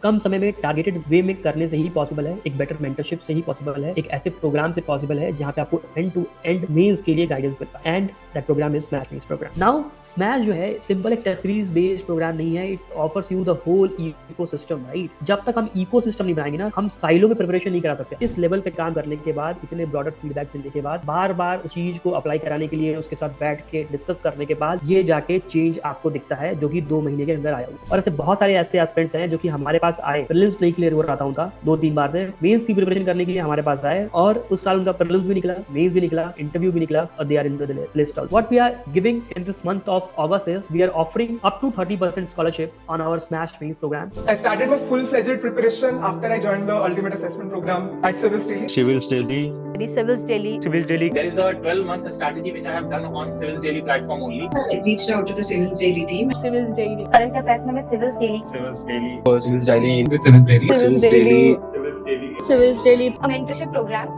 कम समय में टारगेटेड वे में करने से ही पॉसिबल है, एक बेटर मेंटरशिप से ही पॉसिबल है, एक ऐसे प्रोग्राम से पॉसिबल है जहां पे आपको एंड टू एंड मेंस के लिए गाइडेंस मिलता है, and that programme is smash mains programme. Now smash जो है सिंपल एक टेस्ट सीरीज बेस्ड प्रोग्राम नहीं है, it offers you the whole ecosystem, right. जब तक हम इकोसिस्टम नहीं बनाएंगे ना, हम साइलो में प्रिपरेशन नहीं करा सकते। इस लेवल पे काम करने के बाद, इतने ब्रॉडर फीडबैक मिलने के बाद, बार बार उस चीज को अप्लाई कराने के लिए उसके साथ बैठ के डिस्कस करने के बाद ये जाके चेंज आपको दिखता है, जो कि 2 महीने के अंदर आया हुआ। और ऐसे बहुत सारे ऐसे एस्पेक्ट्स हैं जो कि हमारे पास आए, प्रीलिम्स नहीं क्लियर हो रहा था उनका 2-3 बार से, मेंस की प्रिपरेशन करने के लिए हमारे पास आए, और उस साल उनका प्रीलिम्स भी निकला, मेंस भी निकला, इंटरव्यू भी निकला, और they are in the list also. What we are giving in this month of August is we are offering up to 30% scholarship on our Smash Means program. I started my full-fledged preparation after I joined the Ultimate Assessment Program at Civils Daily. Civils Daily. Civils Daily. Civils Daily. There is a 12-month strategy which I have done on Civils Daily platform only. I reached out to the Civils Daily team. Civils Daily. Current affairs में Civils Daily. Civils Daily. Civils Daily. With Civils Daily. Civils Daily. Civils Daily. Civils Daily. A mentorship program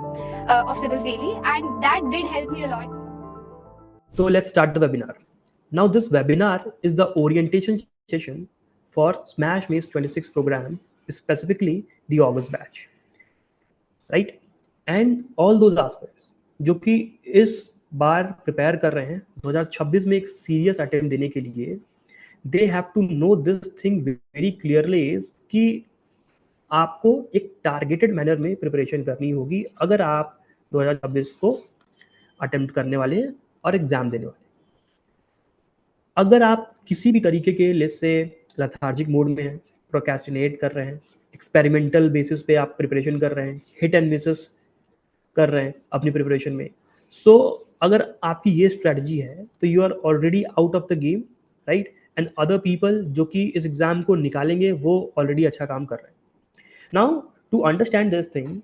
of Civils Daily, and that did help me a lot. So let's start the webinar. Now this webinar is the orientation session for Smash Maze 26 program, specifically the August batch, right? And all those aspects जो कि इस बार prepare कर रहे हैं 2026 में एक serious attempt देने के लिए, they have to know this thing very clearly is कि आपको एक टारगेटेड मैनर में प्रिपरेशन करनी होगी अगर आप 2026 को अटेम्प्ट करने वाले हैं और एग्जाम देने वाले हैं। अगर आप किसी भी तरीके के लिस्ट से लेथार्जिक मोड में हैं, प्रोक्रेस्टिनेट कर रहे हैं, एक्सपेरिमेंटल बेसिस पे आप प्रिपरेशन कर रहे हैं, हिट एंड मिसेस कर रहे हैं अपनी प्रिपरेशन में, सो अगर आपकी ये स्ट्रेटजी है तो you are already out of the game, right. And other people जो कि इस एग्जाम को निकालेंगे वो ऑलरेडी अच्छा काम कर रहे हैं। Now to understand this thing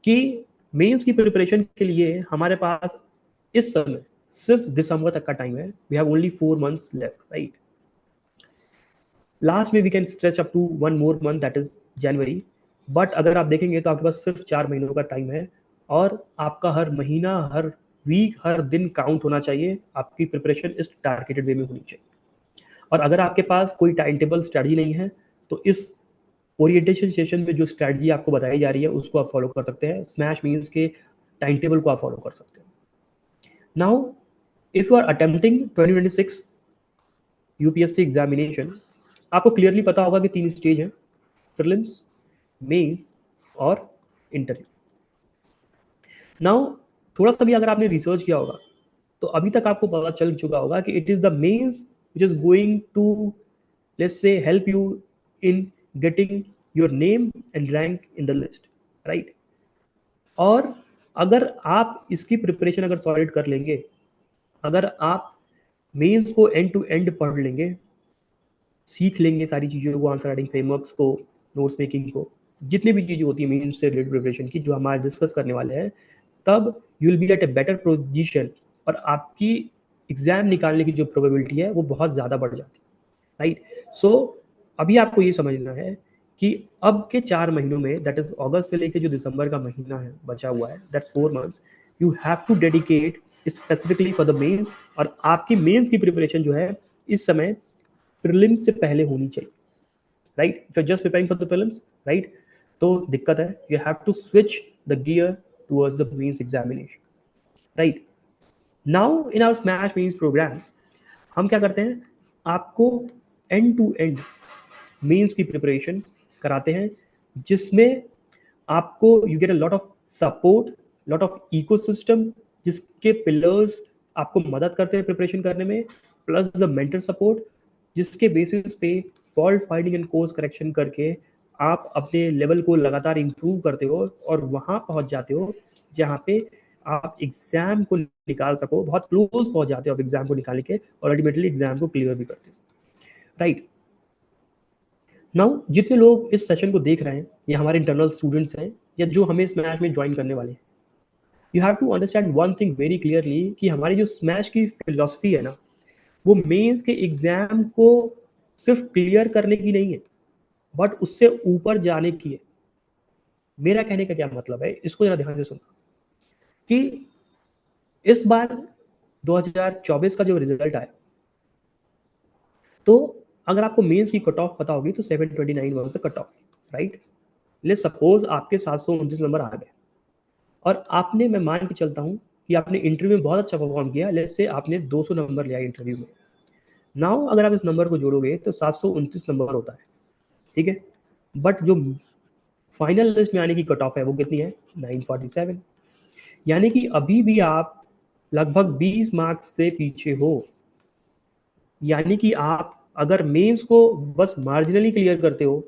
कि मेंस की प्रिपरेशन के लिए हमारे पास इस समय सिर्फ दिसंबर तक का टाइम है, we have only 4 months left, right. Last में we can stretch up to 1 more month, that is January, but अगर आप देखेंगे तो आपके पास सिर्फ 4 महीनों का टाइम है, और आपका हर महीना, हर वीक, हर दिन काउंट होना चाहिए। आपकी प्रिपरेशन इस टारगेटेड वे में होनी चाहिए। और अगर आपके पास कोई टाइम टेबल स्ट्रेटजी नहीं है तो इस ओरिएंटेशन सेशन में जो स्ट्रेटजी आपको बताई जा रही है उसको आप फॉलो कर सकते हैं। स्मैश मीन्स के टाइम टेबल को आप फॉलो कर सकते हैं। Now if you are attempting 2026 UPSC examination, आपको क्लियरली पता होगा कि 3 स्टेज है, प्रीलिम्स, मेंस और इंटरव्यू। नाउ थोड़ा सा भी अगर आपने रिसर्च किया होगा तो अभी तक आपको पता चल चुका होगा कि it is the mains which is going to, let's say, help you in getting your name and rank in the list, right? और अगर आप इसकी प्रिपरेशन अगर सॉलिड कर लेंगे, अगर आप मेंस को एंड टू एंड पढ़ लेंगे, सीख लेंगे सारी चीज़ों को, आंसर राइटिंग फ्रेमवर्क्स को, नोट्स मेकिंग को, जितनी भी चीज़ें होती है मेंस से रिलेटेड प्रिपरेशन की जो हमारे डिस्कस करने वाले हैं, तब you will be at a better position और आपकी एग्जाम निकालने की जो प्रोबेबिलिटी है वो बहुत ज़्यादा बढ़ जाती है, राइट। सो अभी आपको ये समझना है कि अब के 4 महीनों में, दैट इज अगस्त से लेके जो दिसंबर का महीना है बचा हुआ है, that's 4 months, you have to dedicate specifically for the mains. और आपकी मेंस की प्रिपरेशन जो है इस समय प्रीलिम्स से पहले होनी चाहिए, right. If you are just preparing for the prelims, right, तो दिक्कत है, you have to switch the gear towards the mains examination, right. Now in our smash mains programme हम क्या करते हैं, आपको एंड टू एंड मेंस की preparation कराते हैं, जिसमें आपको you get a lot of support, lot of ecosystem, जिसके पिलर्स आपको मदद करते हैं प्रिपरेशन करने में, प्लस द मेंटर सपोर्ट, जिसके बेसिस पे fault finding and course correction करके आप अपने लेवल को लगातार इंप्रूव करते हो और वहाँ पहुँच जाते हो जहाँ पे आप एग्जाम को निकाल सको, बहुत क्लोज पहुंच जाते हो आप एग्जाम को निकाल के, और अल्टीमेटली एग्जाम को क्लियर भी करते हो, राइट। नाउ जितने लोग इस सेशन को देख रहे हैं या हमारे इंटरनल स्टूडेंट्स हैं या जो हमें स्मैश में ज्वाइन करने वाले हैं, you have to understand one thing very clearly कि हमारी जो स्मैश की फिलॉसफी है ना, वो मेंस के एग्जाम को सिर्फ क्लियर करने की नहीं है, बट उससे ऊपर जाने की है। मेरा कहने का क्या मतलब है, इसको जरा ध्यान से सुनो कि इस बार 2024 का जो रिजल्ट आया, तो अगर आपको मेंस की कट ऑफ पता होगी तो 729 was the cut off, right. Let's suppose आपके 729 नंबर आ गए और आपने, मैं मान के चलता हूँ कि आपने इंटरव्यू में बहुत अच्छा परफॉर्म किया, लेट्स से आपने 200 नंबर लिया इंटरव्यू में। नाउ अगर आप इस नंबर को जोड़ोगे तो 729 नंबर होता है, ठीक है। बट जो फाइनल लिस्ट में आने की कट ऑफ है वो कितनी है, 947। यानी कि अभी भी आप लगभग 20 मार्क्स से पीछे हो। यानी कि आप अगर मेंस को बस मार्जिनली क्लियर करते हो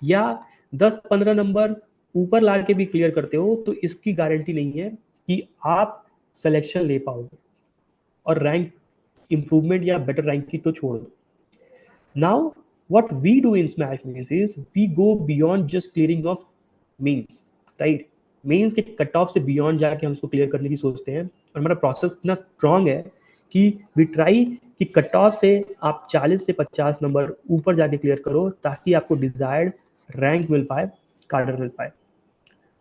या 10-15 नंबर ऊपर ला के भी क्लियर करते हो तो इसकी गारंटी नहीं है कि आप सिलेक्शन ले पाओगे, और रैंक इंप्रूवमेंट या बेटर रैंक की तो छोड़ दो। Now what we do in Smash Means is we go beyond just clearing of means, right? Mains के कट ऑफ से बियॉन्ड जाके हम उसको क्लियर करने की सोचते हैं, और हमारा प्रोसेस इतना स्ट्रांग है कि वी ट्राई कि कट ऑफ से आप 40 से 50 नंबर ऊपर जाके क्लियर करो ताकि आपको डिजायर्ड रैंक मिल पाए, कार्डर मिल पाए,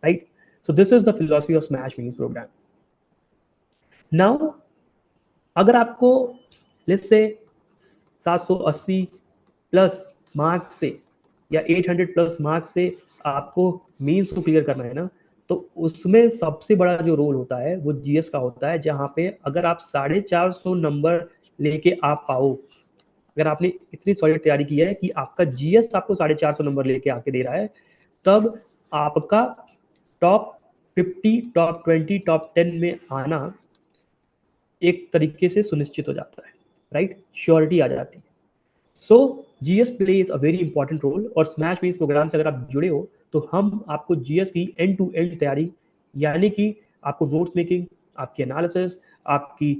right. So this is the philosophy of smash means programme. Now अगर आपको लेट्स से 780 प्लस मार्क्स से या 800 प्लस मार्क्स से आपको मेंस को क्लियर करना है ना, तो उसमें सबसे बड़ा जो रोल होता है वो जीएस का होता है, जहाँ पे अगर आप 450 नंबर लेके आप पाओ, अगर आपने इतनी सॉलिड तैयारी की है कि आपका जीएस आपको 450 नंबर लेके आके दे रहा है, तब आपका टॉप 50, टॉप 20, टॉप 10 में आना एक तरीके से सुनिश्चित हो जाता है, राइट। श्योरिटी आ जाती है। So GS plays a very important role, और स्मैश मींस प्रोग्राम से अगर आप जुड़े हो तो हम आपको जीएस की एंड टू एंड तैयारी, यानी कि आपको नोट्स मेकिंग, आपकी एनालिसिस, आपकी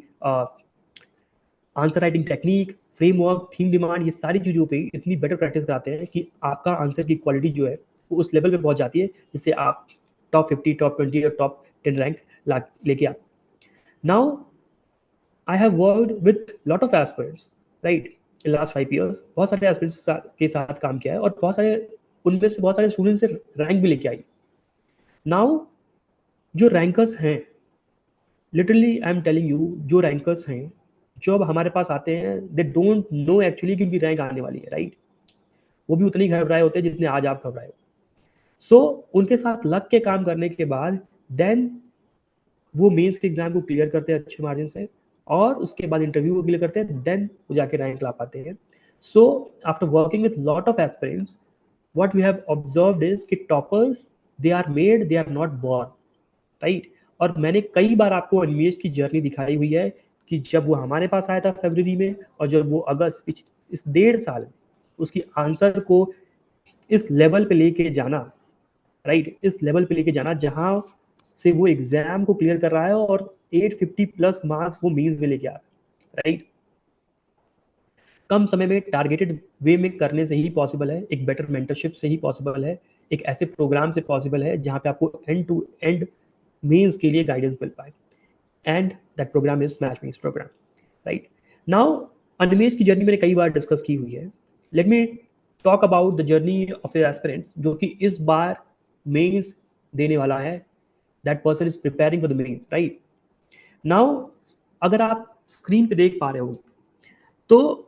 answer writing technique, framework, theme demand, ये सारी चीज़ों पे इतनी बेटर प्रैक्टिस कराते हैं कि आपका आंसर की क्वालिटी जो है वो उस लेवल पे पहुंच जाती है जिससे आप टॉप 50, टॉप 20 और टॉप 10 रैंक लेके आप। Now I have worked with lot of aspirants, right, in last 5 years। बहुत सारे एस्पिरेंट्स के साथ काम किया है और बहुत सारे उनमें से बहुत सारे स्टूडेंट्स से रैंक भी लेके आई। नाउ जो रैंकर्स हैं, literally I am telling you, जो रैंकर्स हैं जो अब हमारे पास आते हैं, दे डोंट नो एक्चुअली कि उनकी रैंक आने वाली है, राइट। वो भी उतने ही घबराए होते हैं जितने आज आप घबराए हो। सो उनके साथ लग के काम करने के बाद देन वो मेंस के एग्जाम को क्लियर करते हैं अच्छे मार्जिन से, और उसके बाद इंटरव्यू को क्लियर करते हैं, देन वो जाके रैंक ला पाते हैं। So after working with lot of aspirants, what we have observed is कि toppers they are made, they are not born, right. और मैंने कई बार आपको अनिमेश की जर्नी दिखाई हुई है कि जब वो हमारे पास आया था फरवरी में, और जब वो अगस्त, इस 1.5 साल में उसकी आंसर को इस लेवल पे लेके जाना, राइट, इस लेवल पे लेके जाना जहां से वो एग्जाम को क्लियर कर रहा है और 850 प्लस मार्क्स वो मेंस में लेके आ रहा है, राइट। कम समय में टारगेटेड वे में करने से ही पॉसिबल है, एक बेटर मेंटरशिप से ही पॉसिबल है, एक ऐसे प्रोग्राम से पॉसिबल है जहाँ पे आपको एंड टू एंड मेंस के लिए गाइडेंस मिल पाए, and that programme is smash means programme, right. Now Animesh की जर्नी मैंने कई बार डिस्कस की हुई है। Let me talk about the journey of a aspirant जो कि इस बार मेंस देने वाला है, that person is preparing for the mains, right. Now अगर आप स्क्रीन पे देख पा रहे हो तो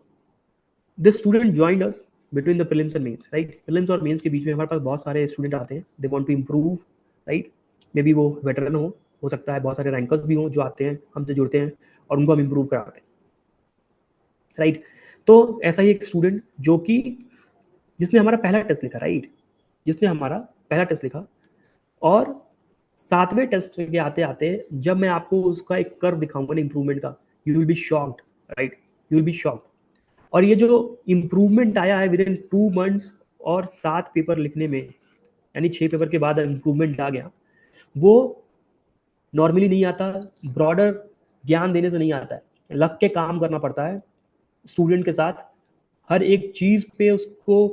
this student joined us between the prelims and mains, right. Prelims और मेंस के बीच में हमारे पास बहुत सारे स्टूडेंट आते हैं, they want to improve, right. Maybe वो वेटरन हो सकता है, बहुत सारे रैंकर्स भी हों जो आते हैं, हमसे जुड़ते हैं और उनको हम इंप्रूव कराते हैं, राइट। तो ऐसा ही एक स्टूडेंट जो कि जिसने हमारा पहला टेस्ट लिखा, राइट, जिसने हमारा पहला टेस्ट लिखा, और 7वें टेस्ट के आते आते जब मैं आपको उसका एक कर्व दिखाऊंगा ना इंप्रूवमेंट का, you will be shocked, right, you will be shocked. और ये जो इम्प्रूवमेंट आया है विद इन 2 months और 7 पेपर लिखने में, यानी 6 पेपर के बाद इम्प्रूवमेंट आ गया, वो नॉर्मली नहीं आता, ब्रॉडर ज्ञान देने से नहीं आता है, लग के काम करना पड़ता है स्टूडेंट के साथ, हर एक चीज़ पे उसको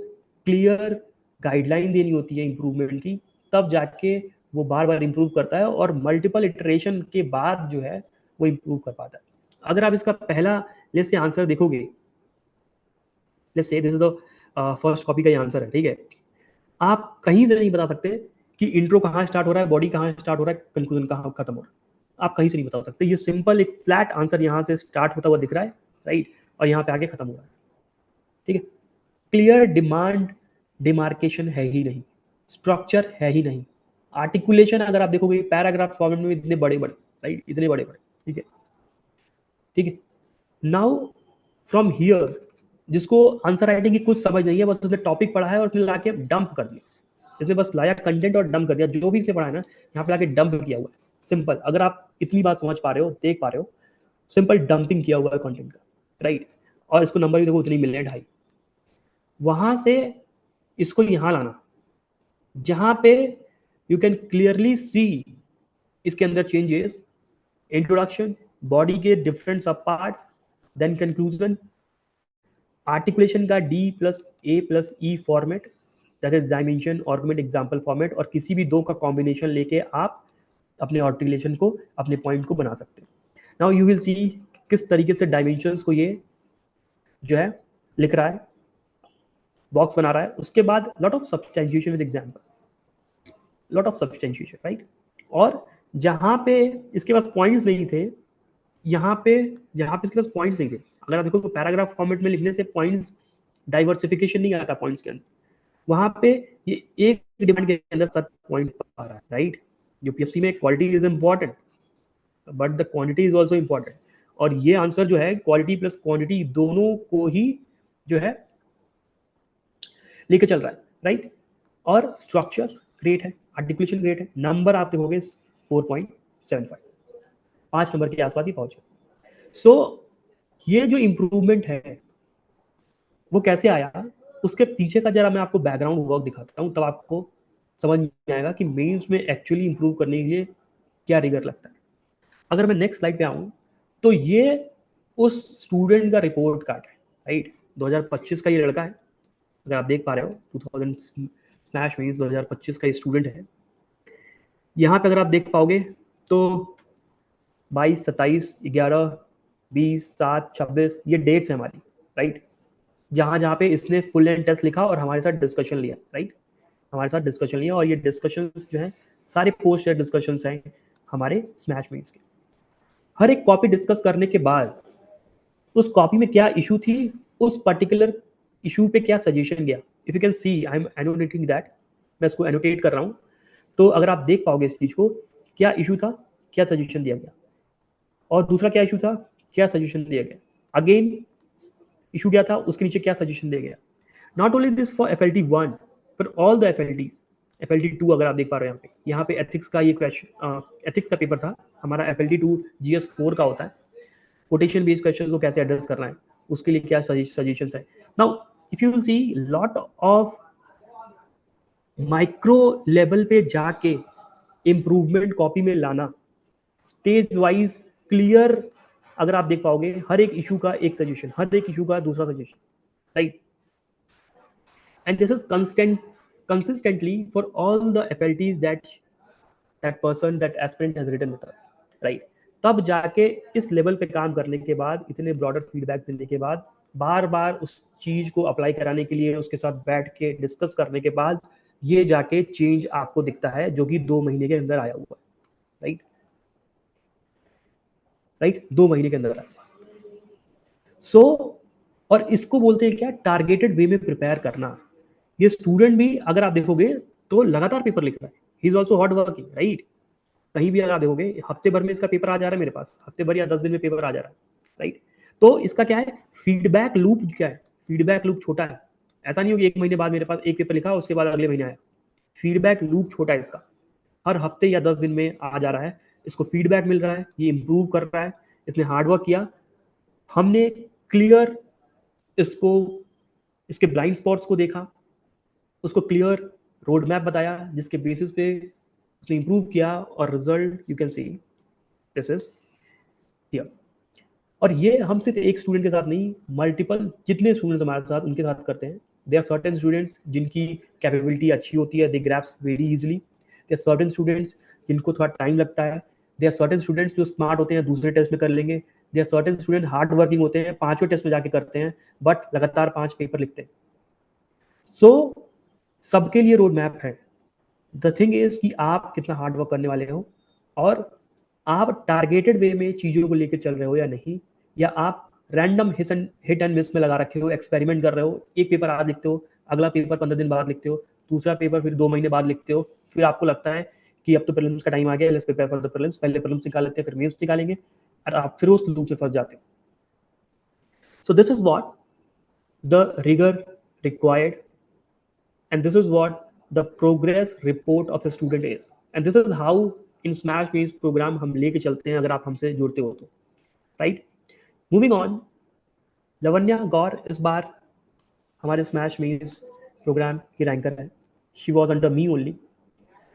क्लियर गाइडलाइन देनी होती है इम्प्रूवमेंट की, तब जाके वो बार बार इम्प्रूव करता है और मल्टीपल इटरेशन के बाद जो है वो इम्प्रूव कर पाता है। अगर आप इसका पहला लेट्स से आंसर देखोगे, let's say this is the first copy का ये आंसर है, ठीक है। आप कहीं से नहीं बता सकते कि इंट्रो कहाँ स्टार्ट हो रहा है, बॉडी कहाँ स्टार्ट हो रहा है, कंक्लूजन कहाँ खत्म हो रहा है, आप कहीं से नहीं बता सकते। ये सिंपल एक फ्लैट आंसर यहाँ से स्टार्ट होता हुआ दिख रहा है, राइट, और यहाँ पे आके खत्म हो रहा है, ठीक है। क्लियर डिमांड डिमार्केशन है ही नहीं, स्ट्रक्चर है ही नहीं। आर्टिकुलेशन अगर आप देखोगे पैराग्राफ फॉर्मेट में इतने बड़े बड़े, राइट, इतने बड़े बड़े, ठीक है, ठीक है। नाउ फ्रॉम हियर, जिसको आंसर राइटिंग की कुछ समझ नहीं है, बस उसने टॉपिक पढ़ा है और उसने लाके डंप कर दिया, इसने बस लाया कंटेंट और डंप कर दिया, जो भी इसने पढ़ा है ना यहाँ पे लाके डंप किया हुआ है। सिंपल, अगर आप इतनी बात समझ पा रहे हो, देख पा रहे हो, सिंपल डंपिंग किया हुआ है कंटेंट का, राइट। और इसको नंबर भी देखो उतनी मिल रहे हैं 2.5। वहां से इसको यहाँ लाना, जहां पे यू कैन क्लियरली सी इसके अंदर चेंजेस, इंट्रोडक्शन, बॉडी के डिफरेंट सब पार्ट्स, देन कंक्लूजन, आर्टिकुलेशन का D+A+E format, that is dimension, argument, example format, और किसी भी दो का कॉम्बिनेशन लेके आप अपने आर्टिकुलेशन को, अपने पॉइंट को बना सकते हैं। नाउ यू विल सी किस तरीके से डायमेंशंस को ये जो है लिख रहा है, बॉक्स बना रहा है। उसके बाद lot of substantiation with example, lot of substantiation, right. और जहां पे इसके पास पॉइंट्स नहीं थे, यहाँ पे जहाँ पे इसके पास पॉइंट्स नहीं थे, अगर आप देखो तो पैराग्राफ फॉर्मेट में लिखने से पॉइंट्स, डाइवर्सिफिकेशन नहीं आता पॉइंट्स के अंदर, वहां पे ये एक डिमांड के अंदर 7 पॉइंट आ रहा है, राइट। यूपीएससी में quality is important but the quantity is also important, और ये आंसर जो है क्वालिटी प्लस क्वांटिटी दोनों को ही जो है लेके चल रहा है, राइट। और स्ट्रक्चर ग्रेट है, आर्टिकुलेशन ग्रेट है, नंबर आप देखोगे 4.75, 5 नंबर के आसपास ही पहुंचे। सो ये जो इम्प्रूवमेंट है वो कैसे आया, उसके पीछे का जरा मैं आपको बैकग्राउंड वर्क दिखाता हूँ, तब आपको समझ में आएगा कि मेंस में एक्चुअली इंप्रूव करने के लिए क्या रिगर लगता है। अगर मैं नेक्स्ट स्लाइड पे आऊँ तो ये उस स्टूडेंट का रिपोर्ट कार्ड है, राइट। 2025 का ये लड़का है, अगर आप देख पा रहे हो, 2000 स्मैश मीन्स 2025 का ये स्टूडेंट है। यहाँ पे अगर आप देख पाओगे तो 22, 27, 11, 20, 7, 26 ये डेट्स है हमारी, राइट। जहाँ पे इसने फुल एंड टेस्ट लिखा और हमारे साथ डिस्कशन लिया, राइट, हमारे साथ डिस्कशन लिया। और ये डिस्कशंस जो है सारे पोस्ट या डिस्कशंस हैं हमारे स्मैश मीट्स के। हर एक कॉपी डिस्कस करने के बाद उस कॉपी में क्या इशू थी, उस पर्टिकुलर इशू पे क्या सजेशन गया, if you can see I am annotating that, मैं इसको एनोटेट कर रहा हूँ। तो अगर आप देख पाओगे इस चीज को, क्या इशू था, क्या सजेशन दिया गया, और दूसरा क्या इशू था, क्या सजेशन दिया गया, अगेन इशू क्या था, उसके नीचे क्या सजेशन दिया गया। Not only this for FLT1, for all the FLTs, FLT2 अगर आप देख पा रहे हो यहाँ पे एथिक्स का ये क्वेश्चन, एथिक्स का पेपर था हमारा। FLT2 GS4 का होता है, कोटेशन बेस्ड क्वेश्चन को कैसे एड्रेस करना है, उसके लिए क्या सजेशंस है। Now if you see lot of micro level पे जाके इम्प्रूवमेंट कॉपी में लाना, स्टेज वाइज क्लियर, अगर आप देख पाओगे हर एक इशू का एक सजेशन, हर एक इशू का दूसरा suggestion, right. And this is consistently for all the FLTs that person, that aspirant has written with us, right। तब जाके इस लेवल पे काम करने के बाद, इतने ब्रॉडर फीडबैक देने के बाद, बार बार उस चीज को अप्लाई कराने के लिए उसके साथ बैठ के डिस्कस करने के बाद ये जाके चेंज आपको दिखता है, जो कि 2 महीने के अंदर आया हुआ है, राइट, राइट, 2 महीने के अंदर आया। सो और इसको बोलते हैं क्या, टारगेटेड वे में प्रिपेयर करना। ये स्टूडेंट भी अगर आप देखोगे तो लगातार पेपर लिख रहा है, he is also hard working, right. कहीं भी अगर आप देखोगे हफ्ते भर में इसका पेपर आ जा रहा है मेरे पास, हफ्ते भर या 10 दिन में पेपर आ जा रहा है, राइट। तो इसका क्या है, फीडबैक लूप क्या है, फीडबैक लूप छोटा है। ऐसा नहीं हो कि 1 महीने बाद मेरे पास एक पेपर लिखा उसके बाद अगले महीने आया, फीडबैक लूप छोटा है इसका, हर हफ्ते या 10 दिन में आ जा रहा है, इसको फीडबैक मिल रहा है, ये इंप्रूव कर रहा है, इसने हार्डवर्क किया, हमने क्लियर इसको, इसके ब्लाइंड स्पॉट्स को देखा, उसको क्लियर रोड मैप बताया, जिसके बेसिस पे उसने इंप्रूव किया, और result you can see this is here. और ये हम सिर्फ एक स्टूडेंट के साथ नहीं, मल्टीपल जितने स्टूडेंट्स हमारे साथ उनके साथ करते हैं। दे आर सर्टेन स्टूडेंट्स जिनकी कैपेबिलिटी अच्छी होती है, they grasps very easily. They are certain students जिनको थोड़ा टाइम लगता है। दे आर सर्टेन स्टूडेंट्स जो स्मार्ट होते हैं, दूसरे टेस्ट में कर लेंगे। They are certain student hard working होते हैं, 5वें टेस्ट में जाके करते हैं, बट लगातार 5 पेपर लिखते हैं। सो सबके लिए रोड मैप है। द थिंग इज कि आप कितना हार्ड वर्क करने वाले हो, और आप टारगेटेड वे में चीज़ों को लेकर चल रहे हो या नहीं, या आप रैंडम हिट एंड मिस में लगा रखे हो, एक्सपेरिमेंट कर रहे हो, एक पेपर आज लिखते हो, अगला पेपर 15 दिन बाद लिखते हो, दूसरा पेपर फिर 2 महीने बाद लिखते हो, फिर आपको लगता है कि अब तो प्रीलिम्स का टाइम आ गया, let's prepare for the prelims, पहले प्रीलिम्स निकाल लेते हैं फिर मेंस निकालेंगे, और आप फिर उस लूप में फंस जाते हो. So this is what the rigor required, and this is what the progress report of a student is, and this is how in Smash Means program हम लेके चलते हैं अगर आप हमसे जुड़ते हो तो, right? Moving on, लवन्या गौर इस बार हमारे स्मैश मीन्स प्रोग्राम की रैंकर है. She was under me only.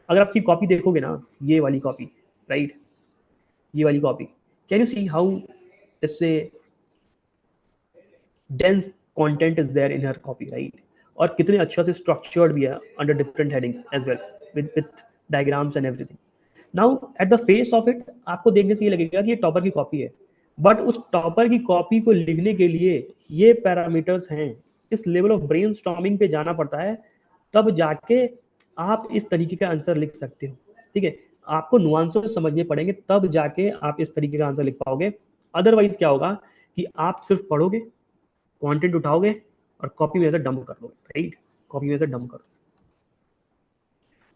अगर आप इसकी कॉपी देखोगे ना, ये वाली कॉपी, राइट, ये वाली copy, can you see how इससे dense content is there in हर कॉपी, राइट, और कितने अच्छा से स्ट्रक्चर्ड भी है under different headings as well with diagrams and everything. Now at the face of it आपको देखने से ये लगेगा कि ये टॉपर की कॉपी है, बट उस टॉपर की कॉपी को लिखने के लिए ये पैरामीटर्स हैं, इस लेवल ऑफ ब्रेनस्टॉर्मिंग पे जाना पड़ता है, तब जाके आप इस तरीके का आंसर लिख सकते हो. ठीक है, आपको नुआंसेस समझने पड़ेंगे, तब जाके आप इस तरीके का आंसर लिख पाओगे. अदरवाइज क्या होगा कि आप सिर्फ पढ़ोगे, कंटेंट उठाओगे और कॉपी में से डंप कर दोगे, राइट, कॉपी में से डंप कर दो.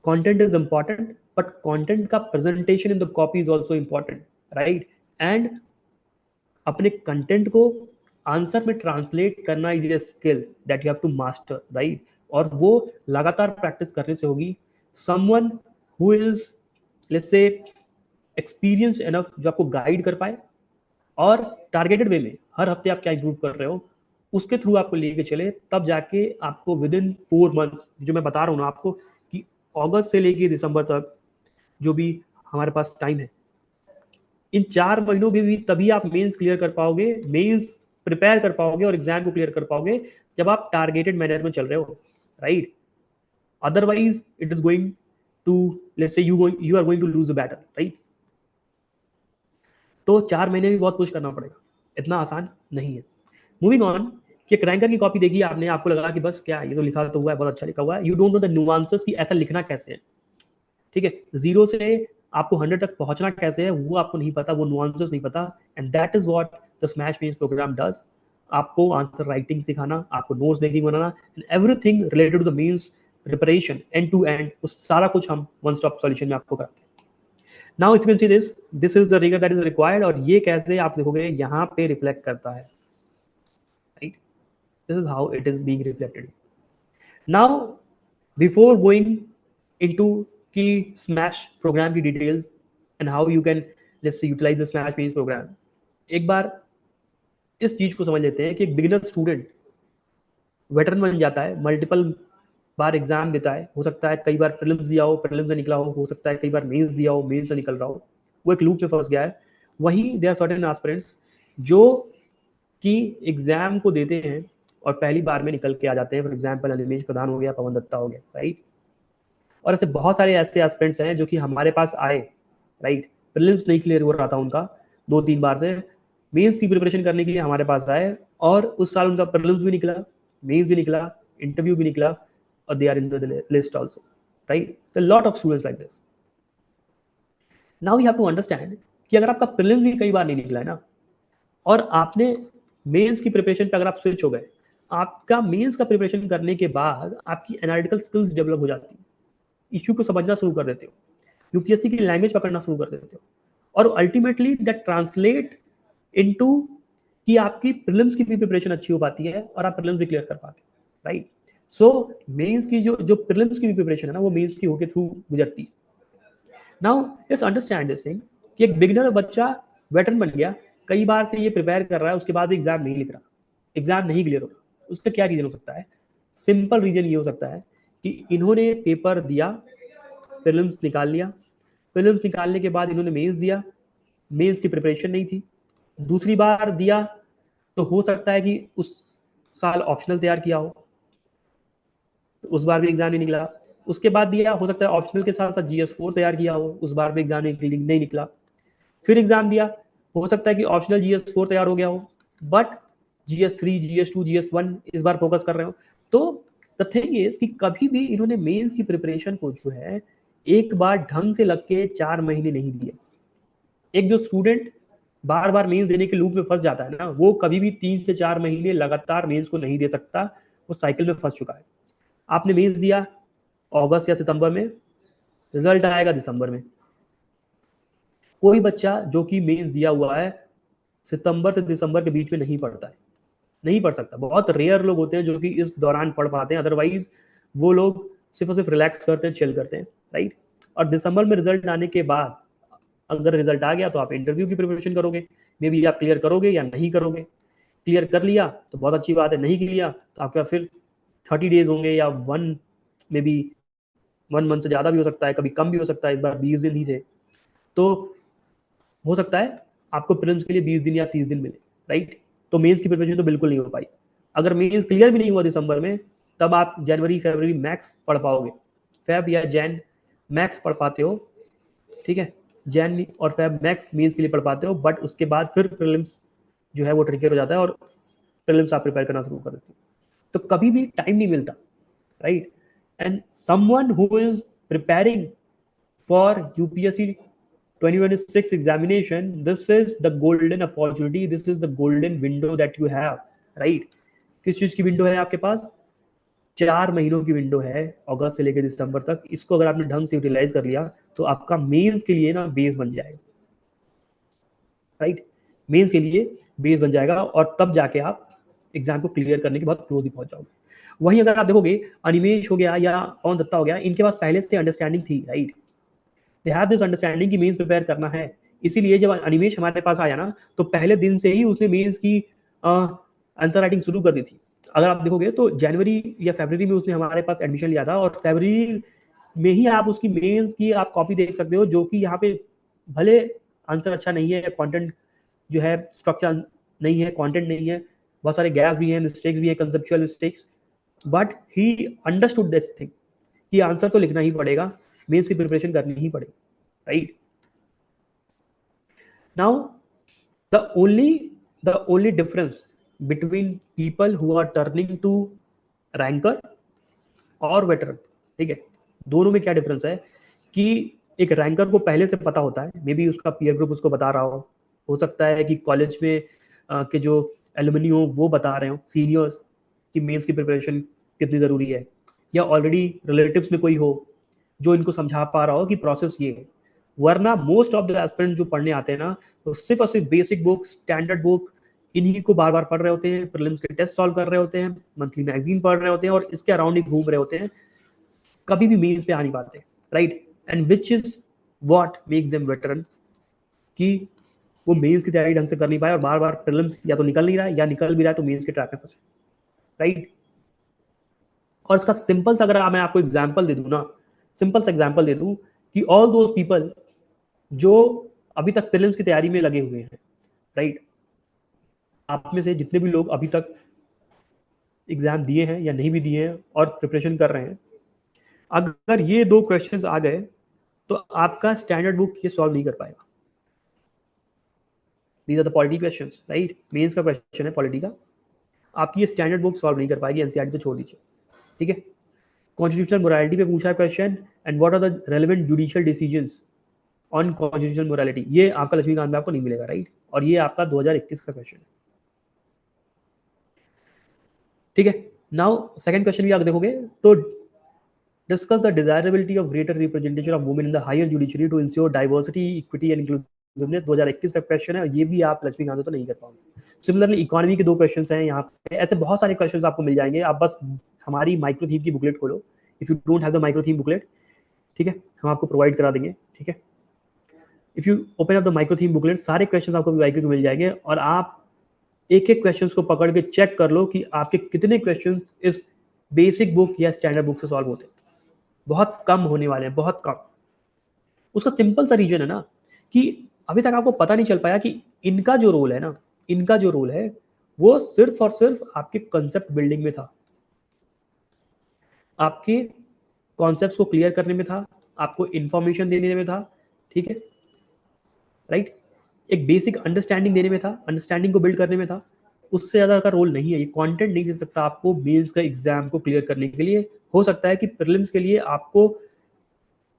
Content is important, but content का presentation in the copy is also important, right, and अपने कंटेंट को आंसर में ट्रांसलेट करना is a skill that you have to master, right, और वो लगातार प्रैक्टिस करने से होगी. Someone who is let's say experience enough, जो आपको गाइड कर पाए और टारगेटेड वे में हर हफ्ते आप क्या इंप्रूव कर रहे हो उसके थ्रू आपको लेके चले, तब जाके आपको विद इन 4 मंथ्स, जो मैं बता रहा हूँ ना आपको कि अगस्त से लेके दिसंबर तक जो भी हमारे पास टाइम है, इन 4 महीनों में भी तभी आप मेंस क्लियर कर पाओगे, मेंस प्रिपेयर कर पाओगे और एग्जाम को क्लियर कर पाओगे जब आप टारगेटेड मैनर में चल रहे हो, right. Otherwise it is going to let's say you are going to lose the battle, right. तो 4 महीने भी बहुत पुश करना पड़ेगा, इतना आसान नहीं है. मूविंग ऑन, कि एक रैंकर की कॉपी देखी आपने, आपको लगा कि बस क्या ये तो लिखा तो हुआ है, बहुत अच्छा लिखा हुआ है, you don't know the nuances कि ऐसा लिखना कैसे है. ठीक है, 0 से आपको 100 तक पहुंचना कैसे है वो आपको नहीं पता, वो नुआंसेस नहीं पता, and that is what the Smash mains program does. आपको आंसर राइटिंग सिखाना, आपको नोट्स मेकिंग बनाना, and everything related to the mains preparation end to end, उस सारा कुछ हम वन स्टॉप सॉल्यूशन में आपको कराते हैं. Now if you can see this is the rigour that is required, और ये कैसे आप देखोगे यहाँ पे रिफ्लेक्ट करता है, right. This is how it is being reflected. Now before going into की स्मैश प्रोग्राम की details and how you can let's say utilise the Smash mains program, एक बार इस चीज को समझ लेते हैं कि एक बिगिनर स्टूडेंट वेटरन बन जाता है, मल्टीपल बार एग्जाम देता है, हो सकता है कई बार प्रीलिम्स दिया हो, प्रीलिम्स से निकला हो सकता है कई बार मेंस दिया हो, मेंस से निकल रहा हो, वो एक लूप में फंस गया है. वहीं देयर आर सर्टेन एस्पिरेंट्स जो कि एग्जाम को देते हैं और पहली बार में निकल के आ जाते हैं. फॉर एग्जाम्पल अनिमेश प्रधान हो गया, पवन दत्ता हो गया, राइट. और ऐसे बहुत सारे ऐसे एस्पिरेंट्स हैं जो कि हमारे पास आए, राइट, प्रीलिम्स नहीं क्लियर हो रहा था उनका 2-3 बार से, मेंस की प्रिपरेशन करने के लिए हमारे पास आए, और उस साल उनका प्रीलिम्स भी निकला, मेंस भी निकला, इंटरव्यू भी निकला, और they are in the list also, right. There are a lot of students like this. Now you have to understand कि अगर आपका प्रीलिम्स भी कई बार नहीं निकला है ना, और आपने मेंस की प्रिपरेशन पे अगर आप स्विच हो गए, आपका मेंस का प्रिपरेशन करने के बाद आपकी एनालिटिकल स्किल्स डेवलप हो जाती है, इश्यू को समझना शुरू कर देते हो, यूपीएससी की लैंग्वेज पकड़ना शुरू कर देते हो, और अल्टीमेटली दैट ट्रांसलेट इनटू कि आपकी प्रीलिम्स की भी प्रिपरेशन अच्छी हो पाती है और आप प्रीलिम्स भी क्लियर कर पाते हैं, राइट. सो मेंस की जो प्रीलिम्स की भी प्रिपरेशन है ना, वो मेंस की होके थ्रू गुजरती है. Now let's understand this thing कि एक बिगिनर बच्चा वेटरन बन गया, कई बार से ये प्रिपेयर कर रहा है, उसके बाद भी एग्जाम नहीं लिख रहा, एग्जाम नहीं क्लियर हो रहा. उसका क्या रीजन हो सकता है? सिंपल रीजन ये हो सकता है कि इन्होंने पेपर दिया, प्रीलिम्स निकाल लिया, प्रीलिम्स निकालने के बाद इन्होंने मेंस दिया, मेंस की प्रिपरेशन नहीं थी, दूसरी बार दिया तो हो सकता है कि उस साल ऑप्शनल तैयार किया हो, उस बार भी एग्जाम नहीं निकला. उसके बाद दिया, हो सकता है ऑप्शनल के साथ साथ GS4 तैयार किया हो, उस बार भी एग्जाम नहीं निकला. फिर एग्जाम दिया, हो सकता है कि ऑप्शनल GS4 तैयार हो गया हो, बट GS3, GS2, GS1 इस बार फोकस कर रहे हो. तो द थिंग इज कि कभी भी इन्होंने मेंस की प्रिपरेशन को जो है एक बार ढंग से लग के 4 महीने नहीं दिए. एक जो स्टूडेंट बार बार मेंस देने के लूप में फंस जाता है ना, वो कभी भी 3 से 4 महीने लगातार मेंस को नहीं दे सकता, वो साइकिल में फंस चुका है. आपने मेंस दिया, अगस्त या सितंबर में, रिजल्ट आएगा दिसंबर में। कोई बच्चा जो कि मेंस दिया हुआ है सितंबर से दिसंबर के बीच में नहीं पढ़ता है, नहीं पढ़ सकता। बहुत रेयर लोग होते हैं जो कि इस दौरान पढ़ पाते हैं, अदरवाइज वो लोग सिर्फ और सिर्फ रिलैक्स करते हैं, चिल करते हैं, राइट। और दिसंबर में रिजल्ट आने के बाद अगर रिजल्ट आ गया तो आप इंटरव्यू की प्रिपरेशन करोगे, मे बी आप क्लियर करोगे या नहीं करोगे। क्लियर कर लिया तो बहुत अच्छी बात है, नहीं किया तो आपका फिर 30 डेज होंगे या 1 मे बी 1 मंथ से ज़्यादा भी हो सकता है, कभी कम भी हो सकता है। इस बार 20 दिन ही थे, तो हो सकता है आपको प्रीलिम्स के लिए 20 दिन या 30 दिन मिले, राइट। तो मेंस की प्रिपरेशन तो बिल्कुल नहीं हो पाई। अगर मेंस क्लियर भी नहीं हुआ दिसंबर में, तब आप जनवरी फरवरी मैक्स पढ़ पाओगे, फेब या जैन मैक्स पढ़ पाते हो, ठीक है। जैन और फेब मैक्स मेंस के लिए पढ़ पाते हो, बट उसके बाद फिर प्रीलिम्स जो है वो ट्रिकी हो जाता है और प्रीलिम्स आप प्रिपेयर करना शुरू कर देते हो। तो कभी भी टाइम नहीं मिलता, right. And someone who is preparing for UPSC 2026 examination, this is the golden opportunity, this is the golden window that you have, right। किस चीज की विंडो है आपके पास? 4 महीनों की विंडो है, अगस्त से लेकर दिसंबर तक। इसको अगर आपने ढंग से यूटिलाइज कर लिया तो आपका मेंस के लिए ना बेस बन जाएगा, राइट। मेंस के लिए बेस बन जाएगा और तब जाके आप एग्जाम को क्लियर करने के बाद क्लोज ही पहुंच जाओगे। वहीं अगर आप देखोगे अनिमेश हो गया या पवन दत्ता हो गया, इनके पास पहले से अंडरस्टैंडिंग थी, right. They have this understanding कि मेंस प्रिपेयर करना है। इसीलिए जब अनिमेश हमारे पास आया ना, तो पहले दिन से ही उसने मेंस की आंसर राइटिंग शुरू कर दी थी। अगर आप देखोगे तो जनवरी या फरवरी में उसने हमारे पास एडमिशन लिया था, और फरवरी में ही आप उसकी मेंस की आप कॉपी देख सकते हो, जो कि यहाँ पे भले आंसर अच्छा नहीं है, कंटेंट जो है स्ट्रक्चर नहीं है, कंटेंट नहीं है, बहुत सारे गैप भी हैं, मिस्टेक्स भी हैं, conceptual mistakes, but he understood this thing कि आंसर तो लिखना ही पड़ेगा, मेंस की प्रिपरेशन करनी ही पड़ेगी, right. Now the only difference between people who are turning to ranker और वेटरन, ठीक है, दोनों में क्या डिफरेंस है कि एक रैंकर को पहले से पता होता है, मे बी उसका पीयर ग्रुप उसको बता रहा हो सकता है कि कॉलेज में के जो एलुमनी हो वो बता रहे हो, सीनियर्स, कि मेंस की प्रिपरेशन कितनी ज़रूरी है, या ऑलरेडी रिलेटिव्स में कोई हो जो इनको समझा पा रहा हो कि प्रोसेस ये है। वरना मोस्ट ऑफ द एस्पिरेंट जो पढ़ने आते हैं ना, तो सिर्फ और सिर्फ बेसिक बुक, स्टैंडर्ड बुक, इन्हीं को बार बार पढ़ रहे होते हैं, प्रीलिम्स के टेस्ट सॉल्व कर रहे होते हैं, मंथली मैगजीन पढ़ रहे होते हैं और इसके अराउंड ही घूम रहे होते हैं, कभी भी मेंस पे आ नहीं पाते, right. And which is what makes them veteran, कि वो मेंस की तैयारी ढंग से कर नहीं पाए और बार बार प्रीलिम्स या तो निकल नहीं रहा है, या निकल भी रहा है तो मेंस के ट्रैक में फंसे, राइट। और इसका सिंपल सा अगर मैं आपको एग्जाम्पल दे दूं ना, सिंपल सा एग्जाम्पल दे दूं कि ऑल दोज पीपल जो अभी तक प्रीलिम्स की तैयारी में लगे हुए हैं, राइट, आप में से जितने भी लोग अभी तक एग्जाम दिए हैं या नहीं भी दिए हैं और प्रिपरेशन कर रहे हैं, अगर ये 2 क्वेश्चंस आ गए तो आपका स्टैंडर्ड बुक ये सॉल्व नहीं कर पाएगा। These are the polity questions, right. Mains का क्वेश्चन है पॉलिटी का, आपकी ये स्टैंडर्ड बुक सॉल्व नहीं कर पाएगी, एनसीईआरटी तो छोड़ दीजिए, ठीक है। कॉन्स्टिट्यूशनल मोरालिटी पे पूछा है question, and what are the relevant judicial decisions on constitutional morality, ये आपका लक्ष्मीकांत में आपको नहीं मिलेगा, राइट। और ये आपका 2021 का क्वेश्चन है, ठीक है। नाउ सेकंड क्वेश्चन भी आप देखोगे तो discuss the desirability of greater representation of women in the higher judiciary to ensure diversity, equity and inclusiveness, 2021 का क्वेश्चन है। ये भी आप लक्ष्मीकांत तो नहीं कर पाओगे। सिमिलरली इकोनॉमी के 2 क्वेश्चन हैं यहाँ पे, ऐसे बहुत सारे क्वेश्चन आपको मिल जाएंगे। आप बस हमारी माइक्रो थीम की बुकलेट खोलो, if you don't have the micro theme booklet, ठीक है, हम आपको प्रोवाइड करा देंगे, ठीक है। If you open up the micro theme booklet, सारे क्वेश्चन आपको वीआईक्यू के मिल जाएंगे, और आप एक एक क्वेश्चंस को पकड़ के चेक कर लो कि आपके कितने क्वेश्चंस इस बेसिक बुक या स्टैंडर्ड बुक से सॉल्व होते हैं। बहुत कम होने वाले हैं, बहुत कम। उसका सिंपल सा रीजन है ना कि अभी तक आपको पता नहीं चल पाया कि इनका जो रोल है ना, इनका जो रोल है वो सिर्फ और सिर्फ आपके कंसेप्ट बिल्डिंग में था, आपके कॉन्सेप्ट्स को क्लियर करने में था, आपको इंफॉर्मेशन देने में था, ठीक है, राइट। एक बेसिक अंडरस्टैंडिंग देने में था, अंडरस्टैंडिंग को बिल्ड करने में था। उससे ज़्यादा का रोल नहीं है। ये कंटेंट नहीं दे सकता आपको मेंस का एग्जाम को क्लियर करने के लिए। हो सकता है कि प्रीलिम्स के लिए आपको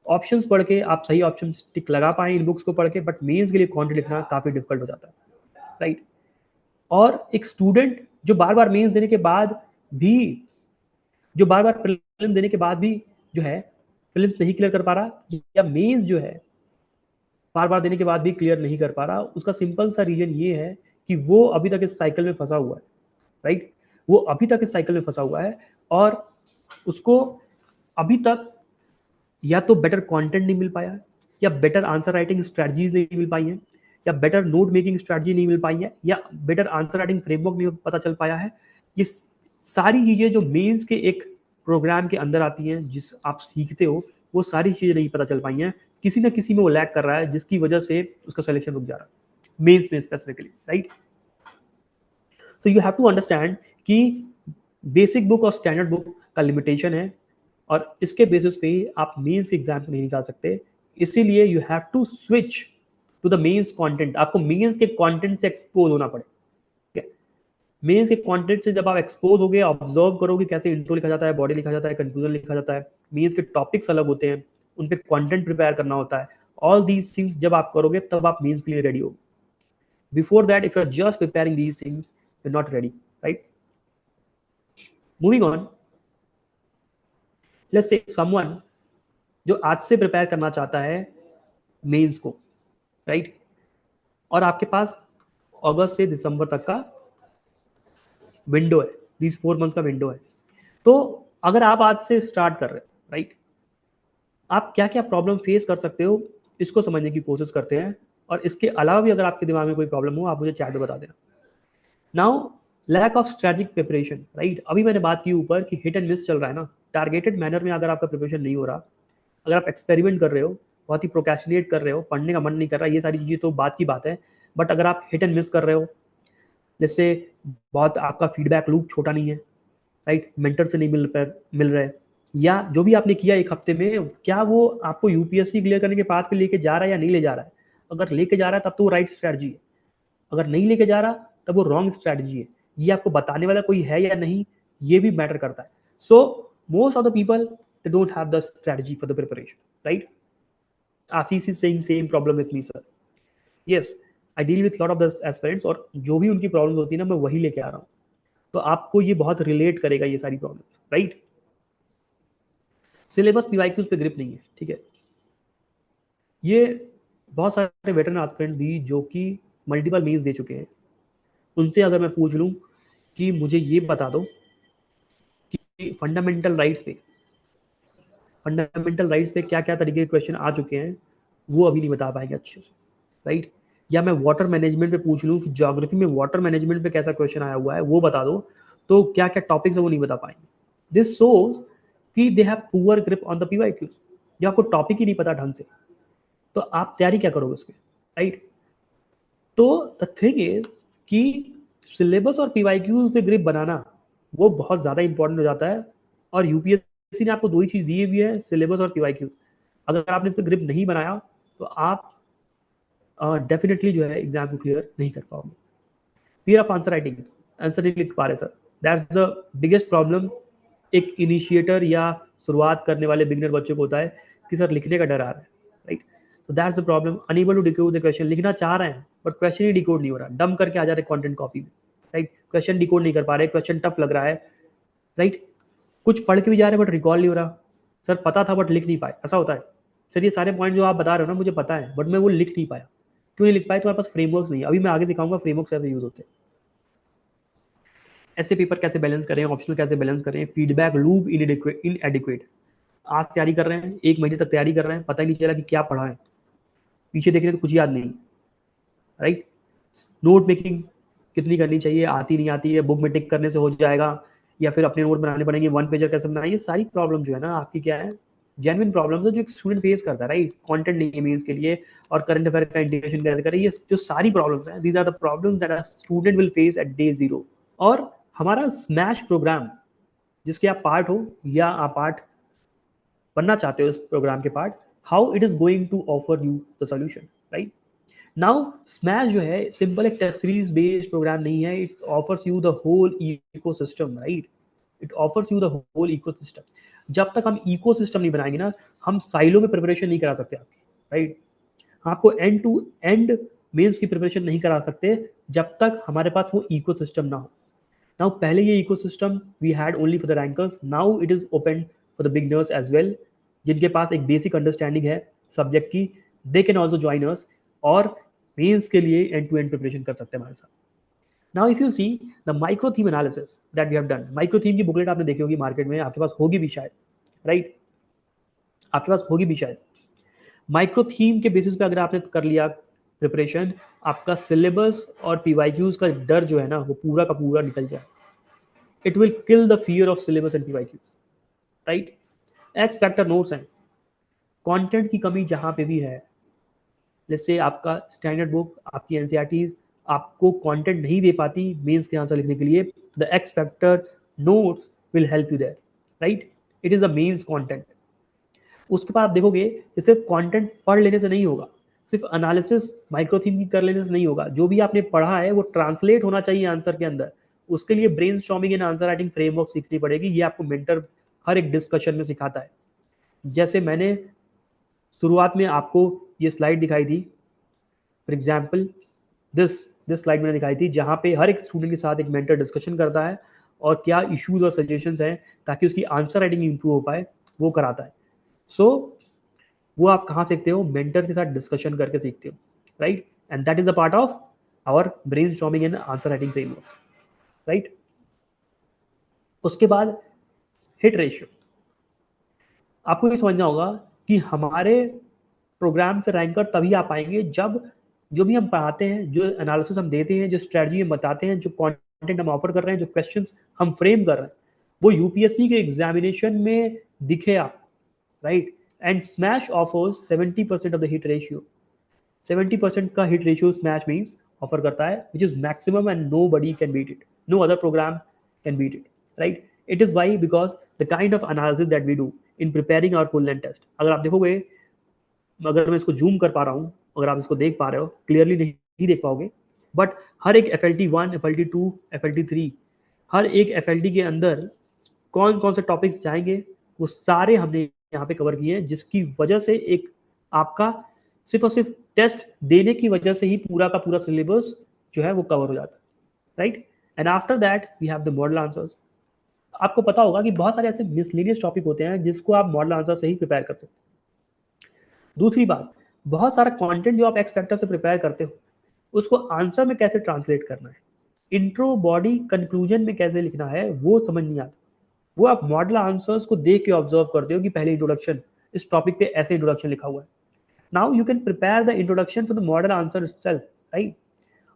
ऑप्शंस पढ़ के आप सही ऑप्शन टिक लगा पाए इन बुक्स को पढ़ के, बट मेंस के लिए कंटेंट लिखना काफ़ी डिफिकल्ट हो जाता है, राइट। और एक स्टूडेंट जो बार बार मेंस देने के बाद भी, जो बार बार प्रीलिम देने के बाद भी जो है प्रीलिम्स नहीं क्लियर कर पा रहा या मेंस जो है बार बार देने के बाद भी क्लियर नहीं कर पा रहा, उसका सिंपल सा रीजन ये है कि वो अभी तक इस साइकिल में फंसा हुआ है, राइट? वो अभी तक इस साइकिल में फंसा हुआ है और उसको अभी तक या तो बेटर कंटेंट नहीं मिल पाया, या बेटर आंसर राइटिंग स्ट्रेटजीज नहीं मिल पाई हैं, या बेटर नोट मेकिंग स्ट्रेटजी नहीं मिल पाई है, या बेटर आंसर राइटिंग फ्रेमवर्क नहीं पता चल पाया है। ये सारी चीज़ें जो मेंस के एक प्रोग्राम के अंदर आती हैं, जिस आप सीखते हो, वो सारी चीज़ें नहीं पता चल पाई हैं। किसी ना किसी में वो लैग कर रहा है, जिसकी वजह से उसका सिलेक्शन रुक जा रहा है मेंस में स्पेसिफिकली, राइट? तो यू हैव टू अंडरस्टैंड कि बेसिक बुक और स्टैंडर्ड बुक का लिमिटेशन है और इसके बेसिस पे आप मेंस एग्जाम नहीं निकाल सकते। इसीलिए you have to switch to the mains content. आपको मेंस के कंटेंट से एक्सपोज होना पड़े। मेंस के कंटेंट से जब आप एक्सपोज होगे, ऑब्जर्व करोगे कैसे इंट्रो लिखा जाता है, बॉडी लिखा जाता है, कंक्लूजन लिखा जाता है, मेंस के टॉपिक्स अलग होते हैं, उन पे कंटेंट प्रिपेयर करना होता है। ऑल दीज थिंग्स जब आप करोगे तब आप मेंस के लिए रेडी होगे। Before that if you are just preparing these things you are not ready, right? Moving on, let's say someone जो आज से प्रिपेयर करना चाहता है मेंस को, राइट? और आपके पास अगस्त से दिसंबर तक का विंडो है, 4 मंथ्स का विंडो है। तो अगर आप आज से स्टार्ट कर रहे हैं, राइट, आप क्या क्या प्रॉब्लम फेस कर सकते हो इसको समझने की कोशिश करते हैं। और इसके अलावा भी अगर आपके दिमाग में कोई प्रॉब्लम हो आप मुझे चैट में बता देना। Now lack of strategic preparation, right? अभी मैंने बात की ऊपर कि हिट एंड मिस चल रहा है ना। टारगेटेड मैनर में अगर आपका प्रिपरेशन नहीं हो रहा, अगर आप एक्सपेरिमेंट कर रहे हो, बहुत ही प्रोक्रेस्टिनेट कर रहे हो, पढ़ने का मन नहीं कर रहा, ये सारी चीज़ें तो बात की बात है। बट अगर आप हिट एंड मिस कर रहे हो, जैसे बहुत आपका फीडबैक लूप छोटा नहीं है, राइट, मेंटर से नहीं मिल रहा है, या जो भी आपने किया एक हफ्ते में, क्या वो आपको यूपीएससी क्लियर करने के पाथ पे लेके जा रहा है या नहीं ले जा रहा है? अगर लेके जा रहा है तब तो वो राइट स्ट्रैटेजी है, अगर नहीं लेके जा रहा तब वो रॉन्ग स्ट्रैटेजी है। ये आपको बताने वाला कोई है या नहीं, ये भी मैटर करता है। So most of the people they don't have the strategy for the preparation, right? Ashish is saying same problem with me sir. Yes, I deal with lot of the aspirants और जो भी उनकी problem होती है ना, मैं वही लेके आ रहा हूँ। तो आपको ये बहुत रिलेट करेगा ये सारी प्रॉब्लम, राइट? सिलेबस पीवाईक्यूज पे ग्रिप नहीं है, ठीक है? ये बहुत सारे वेटरन एस्पिरेंट्स भी जो कि मल्टीपल मेंस दे चुके हैं, उनसे अगर मैं पूछ लूँ कि मुझे ये बता दो कि फंडामेंटल राइट्स पे क्या क्या तरीके के क्वेश्चन आ चुके हैं, वो अभी नहीं बता पाएंगे अच्छे से, राइट? या मैं वाटर मैनेजमेंट पे पूछ लूँ कि ज्योग्राफी में वाटर मैनेजमेंट पे कैसा क्वेश्चन आया हुआ है वो बता दो, तो क्या क्या टॉपिक्स है वो नहीं बता पाएंगे। दिस शोज कि they have poor grip on the PYQs, या आपको टॉपिक ही नहीं पता ढंग से, तो आप तैयारी क्या करोगे उसमें, राइट? तो द थिंग इज कि सिलेबस और पीवाईक्यूज पे ग्रिप बनाना वो बहुत ज़्यादा इंपॉर्टेंट हो जाता है। और यूपीएससी ने आपको दो ही चीज़ दी हुई है, सिलेबस और पीवाईक्यूज। अगर आपने इस पर ग्रिप नहीं बनाया तो आप डेफिनेटली जो है एग्जाम को क्लियर नहीं कर पाओगे। Fear of answer writing, answer नहीं लिख पा रहे sir, that's the biggest problem एक इनिशिएटर या शुरुआत करने वाले बिगिनर बच्चों को होता है कि सर लिखने का डर आ रहा है, राइट? तो that's the problem, unable to decode the question. लिखना चाह रहे हैं बट क्वेश्चन ही डिकोड नहीं हो रहा, डम करके आ जा रहे कंटेंट कॉपी में, राइट? क्वेश्चन डिकोड नहीं कर पा रहे, क्वेश्चन टफ लग रहा है, राइट? कुछ पढ़ के भी जा रहे हैं बट रिकॉल नहीं हो रहा, सर पता था बट लिख नहीं पाए, ऐसा होता है। सर ये सारे पॉइंट जो आप बता रहे हो ना मुझे पता है बट मैं वो लिख नहीं पाया। क्यों नहीं लिख पाए? तुम्हारे पास फ्रेमवर्क्स नहीं है। अभी मैं आगे दिखाऊंगा फ्रेमवर्क्स कैसे यूज होते हैं, ऐसे पेपर कैसे बैलेंस करें, ऑप्शनल कैसे बैलेंस करें, फीडबैक लूप इनएडिक्वेट। आज तैयारी कर रहे हैं, 1 महीने तक तैयारी कर रहे हैं, पता ही नहीं चला कि क्या पढ़ा है, पीछे देख रहे हैं तो कुछ याद नहीं, राइट? नोट मेकिंग कितनी करनी चाहिए, आती नहीं आती है, बुक में टिक करने से हो जाएगा या फिर अपने नोट बनाने पड़ेंगे, 1 पेजर कैसे बनाए, ये सारी प्रॉब्लम जो है ना आपकी क्या है, जेन्युइन प्रॉब्लम्स है जो एक स्टूडेंट फेस करता है, राइट? कंटेंट नहीं है मीन्स के लिए, और करंट अफेयर का इंटीग्रेशन कैसे करें, ये जो सारी प्रॉब्लम्स हैं, these are the problems that a student will face at day 0। और हमारा स्मैश प्रोग्राम जिसके आप पार्ट हो या आप पार्ट बनना चाहते हो इस प्रोग्राम के part, how it is going to offer you the solution, right? Now smash जो है सिंपल एक टेस्ट सीरीज बेस्ड प्रोग्राम नहीं है, it offers you the whole ecosystem, right? It offers you the whole ecosystem. जब तक हम ecosystem नहीं बनाएंगे ना, हम साइलो में प्रिपरेशन नहीं करा सकते आपकी, राइट? आपको एंड टू एंड मेंस की प्रिपरेशन नहीं करा सकते जब तक हमारे पास वो इकोसिस्टम ना हो। नाउ पहले ये ecosystem we had only for the rankers, now it is open for the beginners as well, जिनके पास एक बेसिक अंडरस्टैंडिंग है सब्जेक्ट की, they can also join us और मेंस के लिए एंड टू एंड प्रिपरेशन कर सकते हैं हमारे साथ. Now if you see the micro theme analysis that we have done, micro theme की बुकलेट आपने देखी होगी मार्केट में, आपके पास होगी भी शायद, राइट, आपके पास होगी भी शायद. माइक्रो थीम के बेसिस पे अगर आपने कर लिया प्रिपरेशन, आपका सिलेबस और पीवाईक्यूज का डर जो है ना वो पूरा का पूरा निकल जाए. It will kill the fear of syllabus and PYQs, right. X factor notes हैं, कंटेंट की कमी जहां पे भी है, जैसे आपका स्टैंडर्ड बुक, आपकी एनसीईआरटीज आपको कंटेंट नहीं दे पाती मेंस के आंसर लिखने के लिए, the X factor notes will help you there, right. It is a mains content. उसके बाद आप देखोगे सिर्फ कंटेंट पढ़ लेने से नहीं होगा, सिर्फ एनालिसिस माइक्रो थीम की कर लेने से नहीं होगा, जो भी आपने पढ़ा है वो ट्रांसलेट होना चाहिए आंसर के अंदर. उसके लिए brainstorming and answer writing framework सीखनी पड़ेगी. ये आपको मेंटर हर एक डिस्कशन में सिखाता है. जैसे मैंने शुरुआत में आपको ये स्लाइड दिखाई थी, फॉर एग्जाम्पल दिस स्लाइड मैंने दिखाई थी, जहाँ पे हर एक स्टूडेंट के साथ एक मेंटर डिस्कशन करता है और क्या इश्यूज और सजेशंस हैं ताकि उसकी आंसर राइटिंग इंप्रूव हो पाए, वो कराता है. सो वो आप कहाँ सीखते हो, मेंटर के साथ डिस्कशन करके सीखते हो, right. And that is a part of our brainstorming and answer writing framework, right. उसके बाद हिट रेशियो. आपको ये समझना होगा कि हमारे प्रोग्राम से रैंकर तभी आ पाएंगे जब जो भी हम पढ़ाते हैं, जो एनालिसिस हम देते हैं, जो स्ट्रेटजी हम बताते हैं, जो कंटेंट हम ऑफर कर रहे हैं, जो क्वेश्चंस हम फ्रेम कर रहे हैं, वो यूपीएससी के एग्जामिनेशन में दिखे आपको, right. And Smash offers 70% of the hit ratio. 70% का hit ratio Smash means offer करता है, which is maximum and nobody can beat it, no other program can beat it, right. It is why because the kind of analysis that we do in preparing our full length test. अगर आप देखोगे, अगर मैं इसको zoom कर पा रहा हूँ, अगर आप इसको देख पा रहे हो, क्लियरली नहीं देख पाओगे, बट हर एक FLT1, FLT2, FLT3, हर एक FLT के अंदर कौन कौन से टॉपिक्स जाएंगे वो सारे हमने यहाँ पे कवर किए हैं, जिसकी वजह से एक आपका सिर्फ और सिर्फ टेस्ट देने की वजह से ही पूरा का पूरा सिलेबस जो है वो कवर हो जाता है, right. And after that we have the model answers. आपको पता होगा कि बहुत सारे ऐसे मिसलेनियस टॉपिक होते हैं जिसको आप मॉडल आंसर से ही प्रिपेयर कर सकते हैं. दूसरी बात, बहुत सारा कंटेंट जो आप एक्स फैक्टर से प्रिपेयर करते हो उसको आंसर में कैसे ट्रांसलेट करना है, इंट्रो, बॉडी, कंक्लूजन में कैसे लिखना है, वो समझ नहीं आता. वो आप मॉडल आंसर्स को देख के ऑब्जर्व करते हो कि पहले इंट्रोडक्शन, इस टॉपिक पे ऐसे इंट्रोडक्शन लिखा हुआ है. Now you can prepare the introduction for the model answer itself, right.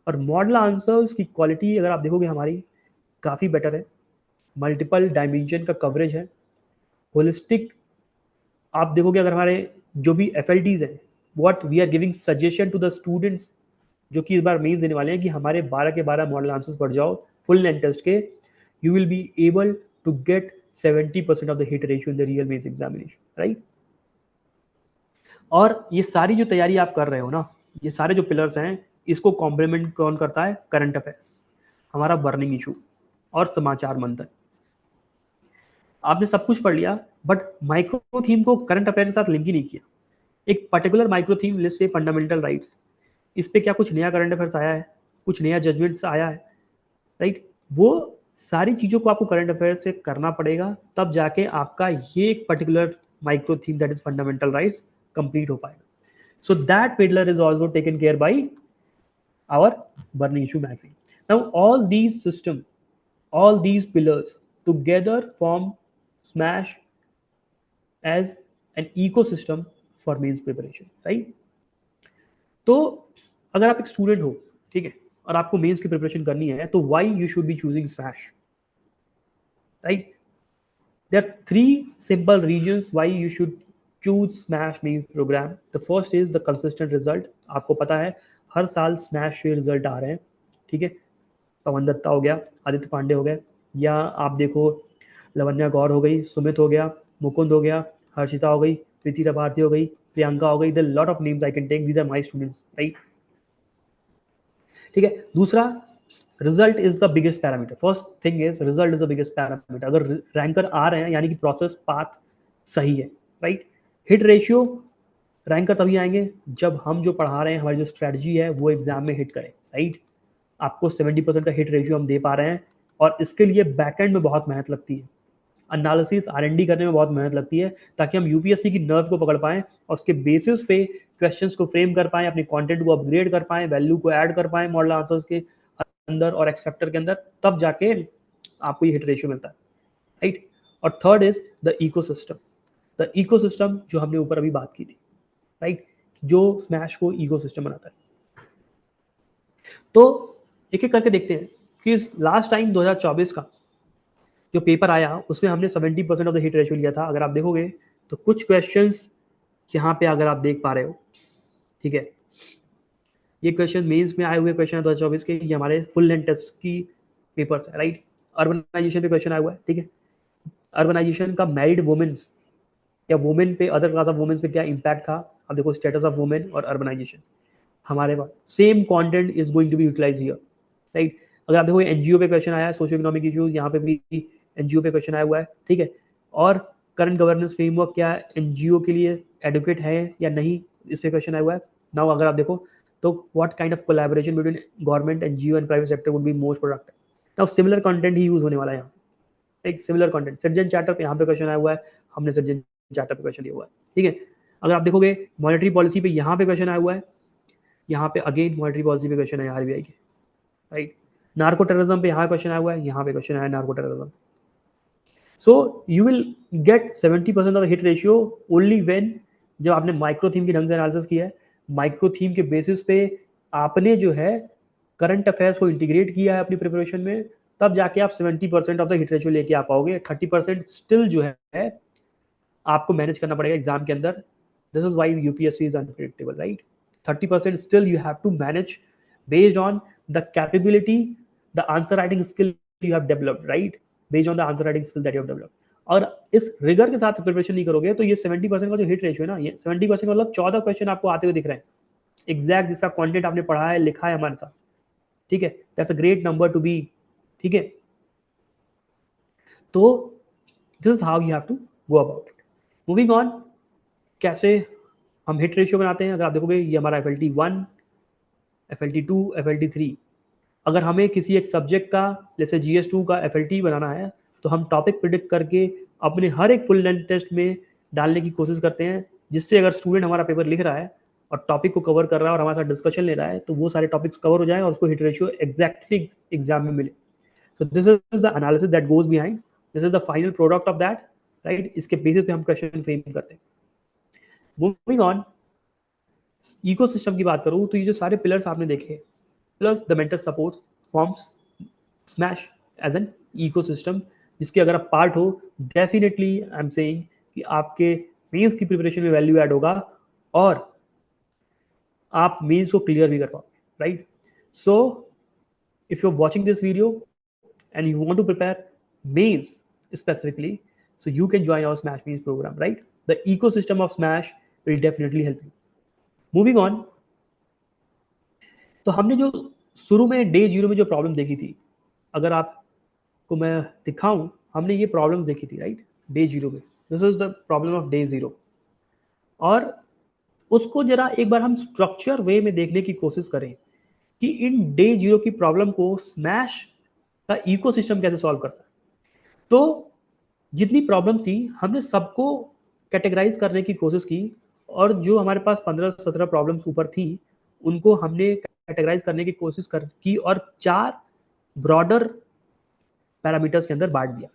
और मॉडल आंसर्स की क्वालिटी अगर आप देखोगे हमारी काफ़ी बेटर है. मल्टीपल डायमेंशन का कवरेज है, होलिस्टिक. आप देखोगे अगर हमारे जो भी FLTs हैं, what we are giving suggestion to the students जो कि इस बार मेंस देने वाले हैं, कि हमारे 12 के 12 मॉडल आंसर्स पढ़ जाओ फुल लेंथ टेस्ट के, you will be able to get 70% of the hit ratio in the real mains examination, right. और ये सारी जो तैयारी आप कर रहे हो ना, ये सारे जो पिलर्स हैं, इसको कॉम्प्लीमेंट कौन करता है, करंट अफेयर्स, हमारा बर्निंग इशू और समाचार मंथन. आपने सब कुछ पढ़ लिया, बट माइक्रो थीम को करंट अफेयर के साथ लिंक ही नहीं किया. एक पर्टिकुलर माइक्रो थीम लिस्ट से फंडामेंटल राइट्स, इस पे क्या कुछ नया करंट अफेयर्स आया है, कुछ नया जजमेंट्स आया है, राइट. वो सारी चीज़ों को आपको करंट अफेयर से करना पड़ेगा, तब जाके आपका ये एक particular micro theme that is fundamental rights complete हो पाएगा. So that pillar is also taken care by our burning issue magazine. Now all these system, all these pillars together form SMASH as an ecosystem for means preparation, right. तो अगर आप एक student हो, ठीक है, और आपको मेंस की प्रिपरेशन करनी है, तो why you should be choosing SMASH, right. There are 3 simple reasons why you should choose SMASH means program. The first is the consistent result. आपको पता है हर साल SMASH के रिजल्ट आ रहे हैं, ठीक है. पवन दत्ता हो गया, आदित्य पांडे हो गए, या आप देखो लवन्या गौर हो गई, सुमित हो गया, मुकुंद हो गया, हर्षिता हो गई, प्रीति भारती हो गई, प्रियंका हो गई. The lot of names I can take, these are my students, right. ठीक है. दूसरा, result is the biggest parameter. First thing is result is the biggest parameter. अगर रैंकर आ रहे हैं यानी कि प्रोसेस पाथ सही है, राइट. हिट रेशियो, रैंकर तभी आएंगे जब हम जो पढ़ा रहे हैं, हमारी जो स्ट्रेटजी है वो एग्जाम में हिट करें, राइट. आपको 70% का हिट रेशियो हम दे पा रहे हैं, और इसके लिए बैकएंड में बहुत मेहनत लगती है. एनालिसिस R&D करने में बहुत मेहनत लगती है, ताकि हम यूपीएससी की नर्व को पकड़ पाएं और उसके बेसिस पे क्वेश्चंस को फ्रेम कर पाएं, अपने कंटेंट को अपग्रेड कर पाएं, वैल्यू को ऐड कर पाएं मॉडल आंसर्स के अंदर और एक्स फैक्टर के अंदर, तब जाके आपको ये हिट रेशियो मिलता है, राइट। और third is the ecosystem. The ecosystem जो हमने ऊपर अभी बात की थी, राइट, जो स्मैश को इकोसिस्टम बनाता है। तो एक एक करके देखते हैं कि लास्ट टाइम 2024 का जो पेपर आया उसमें हमने 70% ऑफ द हिट रेशियो लिया था। अगर आप देखोगे तो कुछ क्वेश्चंस यहाँ पे अगर आप देख पा रहे हो, ठीक है, ये क्वेश्चन मेंस में आए हुए क्वेश्चन है 2024 के, ये हमारे फुल लेंथ टेस्ट की पेपर्स है, राइट। अर्बनाइजेशन पे क्वेश्चन आया हुआ है, ठीक है। अर्बनाइजेशन का मैरिड वुमेन्स या वुमेन पे, अदर क्लास ऑफ वुमेन्स पे क्या इम्पैक्ट था। अब देखो स्टेटस ऑफ वुमेन और अर्बनाइजेशन, हमारे पास same content is going to be utilise here, right. अगर आप देखो एनजीओ पे क्वेश्चन आया है, सोशियो इकोनॉमिक इश्यूज, यहाँ पे भी एनजीओ पे क्वेश्चन आया हुआ है, ठीक है। और करंट गवर्नेंस फ्रेमवर्क क्या एनजीओ के लिए एडुकेट है या नहीं, इस पे क्वेश्चन आया हुआ है। नाउ अगर आप देखो तो what kind of collaboration between government, NGO and private sector would be most productive. Now similar content he use होने वाला है यहाँ, एक सिमिलर कंटेंट। सिटीजन चार्टर पे यहाँ पे क्वेश्चन आया हुआ है, हमने सिटीजन चार्टर पे क्वेश्चन दिया हुआ है, ठीक है। अगर आप देखोगे मॉनेटरी पॉलिसी पे यहाँ पे क्वेश्चन आया हुआ है, यहाँ पे अगेन मॉनेटरी पॉलिसी पे क्वेश्चन है आरबीआई के, राइट। नार्को टेररिज्म पे यहाँ क्वेश्चन आया हुआ है, यहाँ पे क्वेश्चन आया narco terrorism. So you will get 70% of hit ratio only when, जब आपने माइक्रो थीम की ढंग से एनालिसिस किया है, माइक्रो थीम के बेसिस पे आपने जो है करंट अफेयर्स को इंटीग्रेट किया है अपनी प्रिपरेशन में, तब जाके आप 70% ऑफ द हिट रेशियो लेके आ पाओगे। 30% स्टिल जो है आपको मैनेज करना पड़ेगा एग्जाम के अंदर। This is why UPSC is unpredictable, right. 30% still you have to manage based on the capability, the answer writing skill you have developed, right, based on the answer writing skill that you have developed। और इस rigour के साथ preparation नहीं करोगे तो ये 70% का जो हिट रेशियो है ना, ये 70% मतलब 14 क्वेश्चन आपको आते हुए दिख रहे हैं एग्जैक्ट जिसका कंटेंट आपने पढ़ा है, लिखा है हमारे साथ, ठीक है। That's a great number to be, ठीक है। तो this is how you have to go about it. Moving on, कैसे हम हिट रेशियो बनाते हैं। अगर आप देखोगे ये हमारा FLT 1, FLT 2, FLT 3। अगर हमें किसी एक सब्जेक्ट का जैसे GS2 का FLT बनाना है तो हम टॉपिक प्रिडिक्ट करके अपने हर एक फुल लेंथ टेस्ट में डालने की कोशिश करते हैं, जिससे अगर स्टूडेंट हमारा पेपर लिख रहा है और टॉपिक को कवर कर रहा है और हमारे साथ डिस्कशन ले रहा है तो वो सारे टॉपिक्स कवर हो जाए और उसको हिट रेशियो एग्जैक्टली एग्जाम में मिले। सो this is the analysis that goes behind, this is the final product of that, right. इसके बेसिस पे हम क्वेश्चन फ्रेम करते हैं। मूविंग ऑन, इकोसिस्टम की बात करूं तो ये जो सारे पिलर्स आपने देखे, plus the mentor support forms Smash as an ecosystem, जिसके अगर आप पार्ट हो, डेफिनेटली आई एम सेइंग कि आपके मेंस की प्रिपरेशन में वैल्यू ऐड होगा और आप मेंस को क्लियर भी कर पाओगे, right. So if you are watching this video and you want to prepare mains specifically, so you can join our Smash Means program, right? The ecosystem of Smash will definitely help you. Moving on, तो हमने जो शुरू में day 0 में जो problem देखी थी, अगर आपको मैं दिखाऊं, हमने ये प्रॉब्लम देखी थी, राइट, डे 0 में। This is the problem of day 0। और उसको जरा एक बार हम स्ट्रक्चर वे में देखने की कोशिश करें कि इन डे 0 की प्रॉब्लम को स्मैश का इकोसिस्टम कैसे सॉल्व करता है। तो जितनी प्रॉब्लम थी हमने सबको कैटेगराइज करने की कोशिश की, और जो हमारे पास 15-17 प्रॉब्लम्स ऊपर थी उनको हमने कैटेगराइज करने की कोशिश की और 4 ब्रॉडर पैरामीटर्स के अंदर बांट दिया।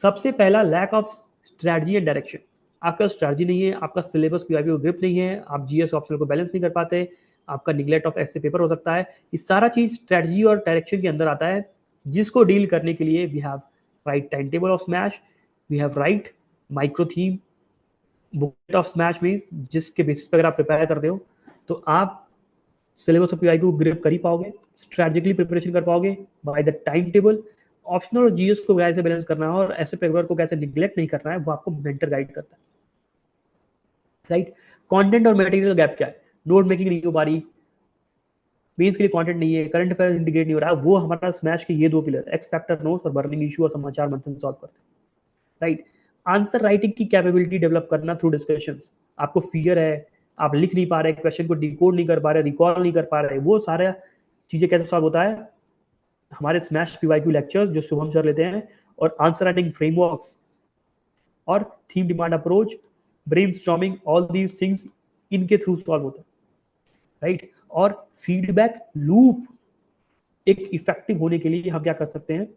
सबसे पहला, lack of strategy and direction. आपका स्ट्रैटेजी नहीं है, आपका सिलेबस पीआईबी को ग्रिप नहीं है, आप जीएस ऑप्शनल को बैलेंस नहीं कर पाते, आपका निगलेक्ट ऑफ एसए पेपर हो सकता है। ये सारा चीज स्ट्रैटेजी और डायरेक्शन के अंदर आता है, जिसको डील करने के लिए we have right time table of Smash, we have right micro theme booklet of Smash means, जिसके बेसिस पर अगर आप प्रिपेयर कर रहे हो तो आप सिलेबस ऑफ पीआईबी को ग्रिप कर ही पाओगे, स्ट्रैटेजिकली प्रिपरेशन कर पाओगे by the time table. Optional और जीएस को कैसे बैलेंस करना है और ऐसे पेपर को कैसे निगलेक्ट नहीं करना है, वो आपको मेंटर गाइड करता है, राइट। कंटेंट और मटेरियल गैप क्या है, नोट मेकिंग नहीं हो पा रही, मेंस के लिए कंटेंट नहीं है, करंट अफेयर इंटीग्रेट नहीं हो रहा है, वो हमारा स्मैश के ये 2 पिलर एक्स फैक्टर नोट्स और बर्निंग इशू और समाचार मंथन सॉल्व करते हैं, राइट। आंसर राइटिंग की कैपेबिलिटी डेवलप करना थ्रू डिस्कशंस। आपको फियर है, आप लिख नहीं पा रहे, क्वेश्चन को डिकोड नहीं कर पा रहे, रिकॉल नहीं कर पा रहे, वो सारा चीजें कैसे सॉल्व होता है हमारे स्मैश पीवाईक्यू लेक्चर्स जो शुभम सर लेते हैं, और आंसर राइटिंग फ्रेमवर्क्स और theme demand approach, brainstorming, all these things इनके थ्रू सॉल्व होता है, राइट। और फीडबैक लूप एक इफेक्टिव होने के लिए हम क्या कर सकते हैं,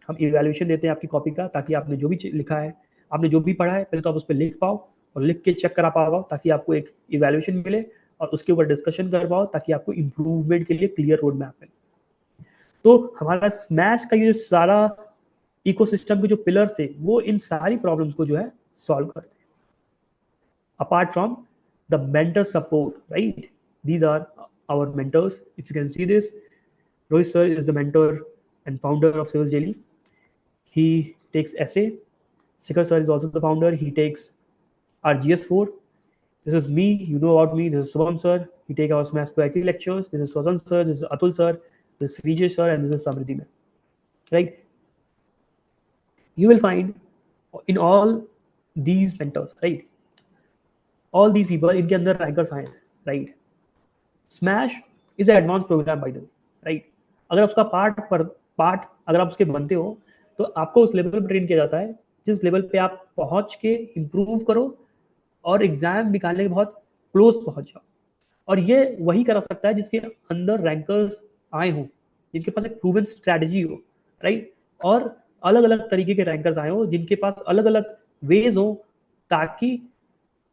हम इवैल्यूएशन देते हैं आपकी कॉपी का, ताकि आपने जो भी लिखा है, आपने जो भी पढ़ा है, पहले तो आप उस पर लिख पाओ और लिख के चेक करा पाओ, ताकि आपको एक इवैल्यूएशन मिले और उसके ऊपर डिस्कशन कर पाओ, ताकि आपको इम्प्रूवमेंट के लिए क्लियर रोड मैप मिले। तो हमारा स्मैश का ये सारा इकोसिस्टम के जो पिलर्स थे वो इन सारी प्रॉब्लम्स को जो है सॉल्व करते हैं। Apart from the mentor support, right, these are our mentors. If you can see this, Rohit sir is the mentor and founder of Civils Daily. He takes essay. Shikhar sir is also the founder. He takes our GS4. This is me. You know about me. This is Subham sir. He takes our Smash to IQ lectures. This is Swazan sir. This is Atul sir. This is Rijesh sir. And this is Samriddhi ma'am. Right? You will find in all these mentors, right? All these people, इनके अंदर rankers आए हैं, right? Smash is an advanced program by the way, right? अगर उसका part अगर आप उसके बनते हो तो आपको उस लेवल पर ट्रेन किया जाता है जिस लेवल पे आप पहुंच के इम्प्रूव करो और एग्जाम निकालने के बहुत क्लोज पहुंच जाओ। और ये वही कर सकता है जिसके अंदर रैंकर्स आए हों, जिनके पास एक प्रूवन स्ट्रैटेजी हो, राइट, और अलग अलग तरीके के रैंकर्स आए हों जिनके पास अलग अलग वेज हो, ताकि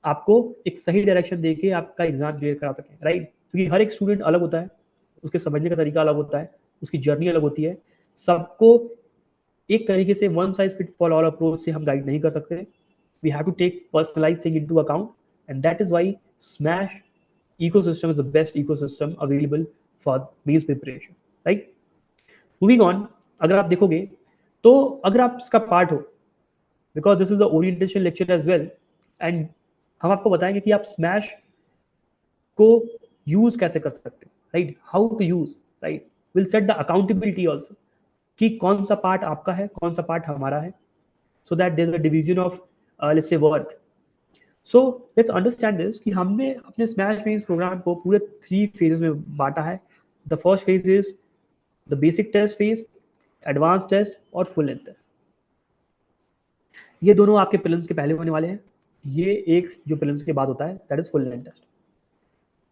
आपको एक सही डायरेक्शन देके आपका एग्जाम क्लियर करा सकें, राइट। क्योंकि हर एक स्टूडेंट अलग होता है, उसके समझने का तरीका अलग होता है, उसकी जर्नी अलग होती है। सबको एक तरीके से one size fit for all approach से हम गाइड नहीं कर सकते। We have to take personalised thing into account, and that is why Smash ecosystem is the best ecosystem available for mains preparation, right. Moving on, अगर आप देखोगे तो अगर आप इसका पार्ट हो, because this is the orientation lecture as well, and हम आपको बताएंगे कि आप स्मैश को यूज कैसे कर सकते हैं, right, how to use, right. Will set the accountability also कि कौन सा पार्ट आपका है, कौन सा पार्ट हमारा है, so that there is a division of let's say work. So let's understand this कि हमने अपने स्मैश मेंस प्रोग्राम को पूरे 3 फेजेस में बांटा है। The first phase is the basic test phase, advance test और फुल लेंथ टेस्ट। ये दोनों आपके प्रीलिम्स के पहले होने वाले हैं। ये एक जो प्रीलिम्स के बाद होता है that is full length test.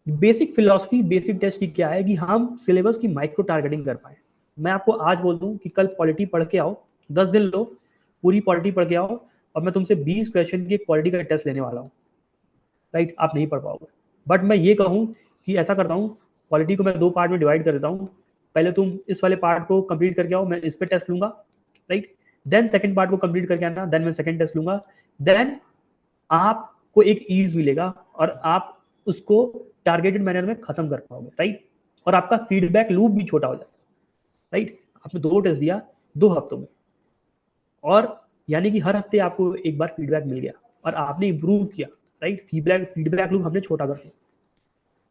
Basic philosophy basic test की क्या है कि हम सिलेबस की माइक्रो टारगेटिंग कर पाए। मैं आपको आज बोल दूं कि कल पॉलिटी पढ़ के आओ, 10 दिन लो, पूरी पॉलिटी पढ़ के आओ, और मैं तुमसे 20 क्वेश्चन की पॉलिटी का टेस्ट लेने वाला हूँ, राइट। आप नहीं पढ़ पाओगे। बट मैं ये कहूँ कि ऐसा करता हूँ, पॉलिटी को मैं 2 पार्ट में डिवाइड कर देता हूँ। पहले तुम इस वाले पार्ट को कंप्लीट करके आओ, मैं इस पे टेस्ट लूंगा, राइट। देन सेकंड पार्ट को कंप्लीट करके आना, देन मैं सेकंड टेस्ट लूंगा। देन आपको एक ईज मिलेगा और आप उसको टारगेटेड मैनर में खत्म कर पाओगे, राइट। और आपका फीडबैक लूप भी छोटा हो जाएगा, राइट। आपने 2 टेस्ट दिया 2 हफ्तों में, और यानी कि हर हफ्ते आपको एक बार फीडबैक मिल गया और आपने इंप्रूव किया, राइट। फीडबैक लूप हमने छोटा कर दिया।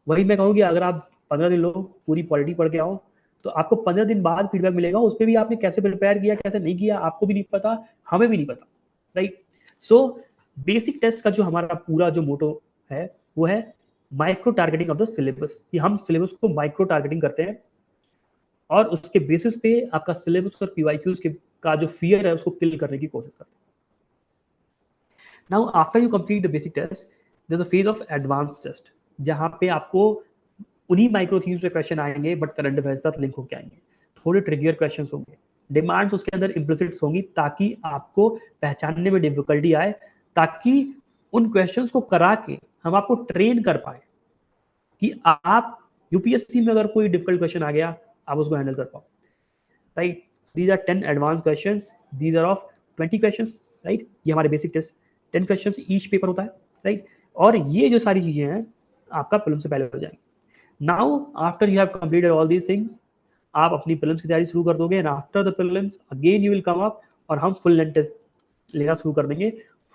वही मैं कहूँ कि अगर आप 15 दिन लो, पूरी पॉलिटी पढ़ के आओ, तो आपको 15 दिन बाद फीडबैक मिलेगा। उस पर भी आपने कैसे प्रिपेयर किया, कैसे नहीं किया, आपको भी नहीं पता, हमें भी नहीं पता, राइट। सो बेसिक टेस्ट का जो हमारा पूरा जो मोटो है वो है micro targeting of the syllabus, कि हम सिलेबस को माइक्रो टारगेटिंग करते हैं और उसके बेसिस पे आपका सिलेबस और पीवाईक्यूज का जो फियर है उसको किल करने की कोशिश करते हैं। Now after you complete the basic test, there is a phase of advance test, जहां पे आपको उन्हीं माइक्रो थीम्स पे क्वेश्चन आएंगे बट करंट अफेयर्स के साथ लिंक होकर आएंगे। थोड़े ट्रिगर क्वेश्चंस होंगे, डिमांड्स उसके अंदर इम्प्लिसिट होंगी, ताकि आपको पहचानने में डिफिकल्टी आए, ताकि उन क्वेश्चंस को करा के हम आपको ट्रेन कर पाए कि आप यूपीएससी में अगर कोई डिफिकल्ट क्वेश्चन आ गया आप उसको हैंडल कर पाओ, right. These are 10 advance questions, these are of 20 questions, right. ये हमारे basic test 10 questions each paper होता है, राइट। और ये जो सारी चीजें हैं आपका प्रीलिम्स से पहले हो जाएंगी। Now after you have completed all these things, आप अपनी प्रीलिम्स की तैयारी शुरू कर दोगे, and after the prelims again you will come up और हम फुल लेंथ टेस्ट लेना शुरू कर देंगे।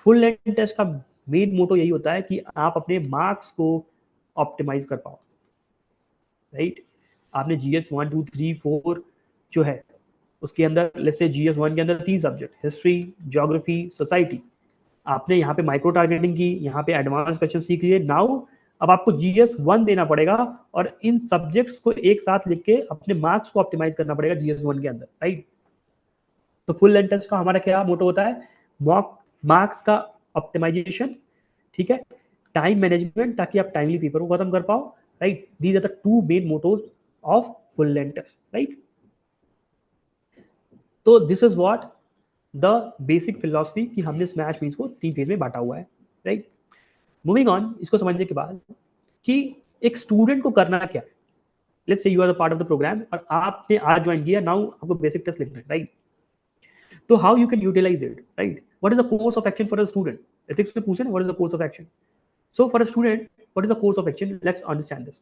फुल लेंथ टेस्ट का मेन मोटो यही होता है कि आप अपने मार्क्स को ऑप्टिमाइज कर पाओ, राइट। आपने GS 1 2 3 4 जो है उसके अंदर, लेट्स से GS 1 के अंदर 3 सब्जेक्ट, हिस्ट्री, ज्योग्राफी, सोसाइटी, आपने यहाँ पे माइक्रो टारगेटिंग की, यहाँ पे एडवांस क्वेश्चन सीख लिए। नाउ अब आपको GS 1 देना पड़ेगा और इन सब्जेक्ट्स को एक साथ लिख के अपने मार्क्स को ऑप्टिमाइज करना पड़ेगा GS 1 के अंदर, राइट। तो फुल लेंथ टेस्ट का हमारा क्या मोटो होता है, मार्क्स का ऑप्टिमाइजेशन, ठीक है, टाइम मैनेजमेंट, ताकि आप टाइमली पेपर को खत्म कर पाओ, right. These are the two main mottos of full length test, right. तो this is what the basic philosophy कि हमने स्मैश मीन्स को 3 फेज में बांटा हुआ है, राइट। मूविंग ऑन, इसको समझने के बाद कि एक स्टूडेंट को करना क्या है। Let's say you are the part of the program और आपने आज ज्वाइन किया, नाउ आपको बेसिक टेस्ट लिखना है, राइट। तो how you can utilise it, right. What is the course of action for a student? Ethics में पूछे ना, what is the course of action. So for a student what is the course of action, let's understand this.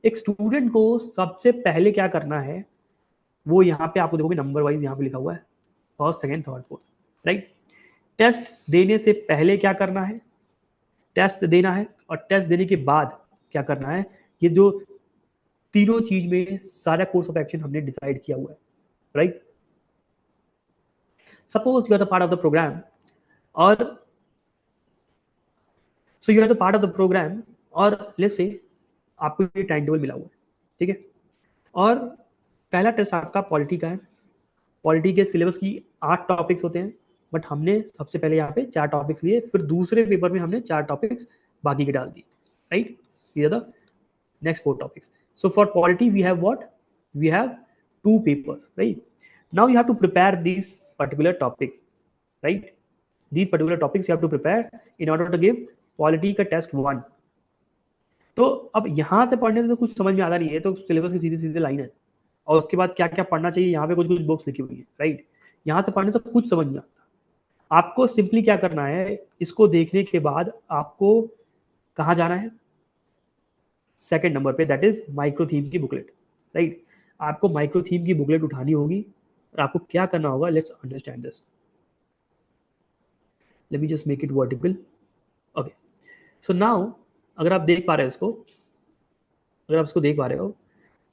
एक student को सबसे पहले क्या करना है, वो यहाँ पे आपको देखोगे नंबर वाइज यहाँ पे लिखा हुआ है, first, second, third, fourth, right. Test देने से पहले क्या करना है, टेस्ट देना है, और टेस्ट देने के बाद क्या करना है, ये जो तीनों चीज में सारा कोर्स ऑफ एक्शन हमने डिसाइड किया हुआ है, right. Suppose you are the part of the program और so you are the part of the program और लेट्स से आपको ये टाइम टेबल मिला हुआ है, ठीक है। और पहला टेस्ट आपका पॉलिटी का है। पॉलिटी के सिलेबस की 8 टॉपिक्स होते हैं, बट हमने सबसे पहले यहाँ पे 4 टॉपिक्स लिए, फिर दूसरे पेपर में हमने 4 टॉपिक्स बाकी के डाल दिए, राइट। ये the next 4 topics. So for polity we have what, we have 2 papers, right. Now you have to prepare this particular topic, right. These particular topics you have to prepare in order to give polity का test 1। तो अब यहाँ से पढ़ने से तो कुछ समझ में आता नहीं है, तो सिलेबस की सीधी सीधी लाइन है, और उसके बाद क्या क्या पढ़ना चाहिए यहाँ पे कुछ कुछ बुक्स लिखी हुई है, राइट। यहाँ से पढ़ने से कुछ समझ नहीं आता। आपको सिंपली क्या करना है, इसको देखने के बाद आपको कहाँ जाना है, सेकेंड नंबर पे, दैट इज माइक्रो थीम की बुकलेट, राइट। आपको माइक्रो थीम की बुकलेट उठानी होगी और आपको क्या करना होगा, let's understand this. Let me just make it vertical, okay. So now अगर आप देख पा रहे हैं इसको, अगर आप इसको देख पा रहे हो,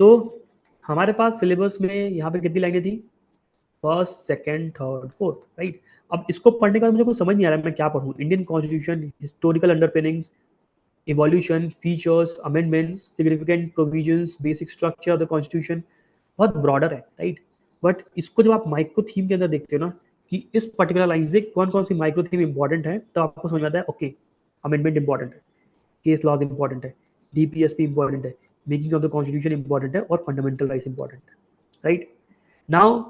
तो हमारे पास सिलेबस में यहाँ पे कितनी लाइनें थी, first, second, third, fourth, right. अब इसको पढ़ने का मुझे कुछ समझ नहीं आ रहा है मैं क्या पढ़ूँ। Indian constitution, historical underpinnings, evolution, features, amendments, significant provisions, basic structure of the constitution, बहुत ब्रॉडर है, राइट। बट इसको जब आप माइक्रो थीम के अंदर देखते हो ना कि इस पर्टिकुलर लाइन से कौन कौन सी माइक्रो थीम इंपॉर्टेंट है, तो आपको समझ में आता है, ओके, अमेंडमेंट इंपॉर्टेंट है, केस लॉज इंपॉर्टेंट है, डीपीएसपी इंपॉर्टेंट है, making of the constitution important है, और फंडामेंटल राइट्स इंपॉर्टेंट है, राइट। नाउ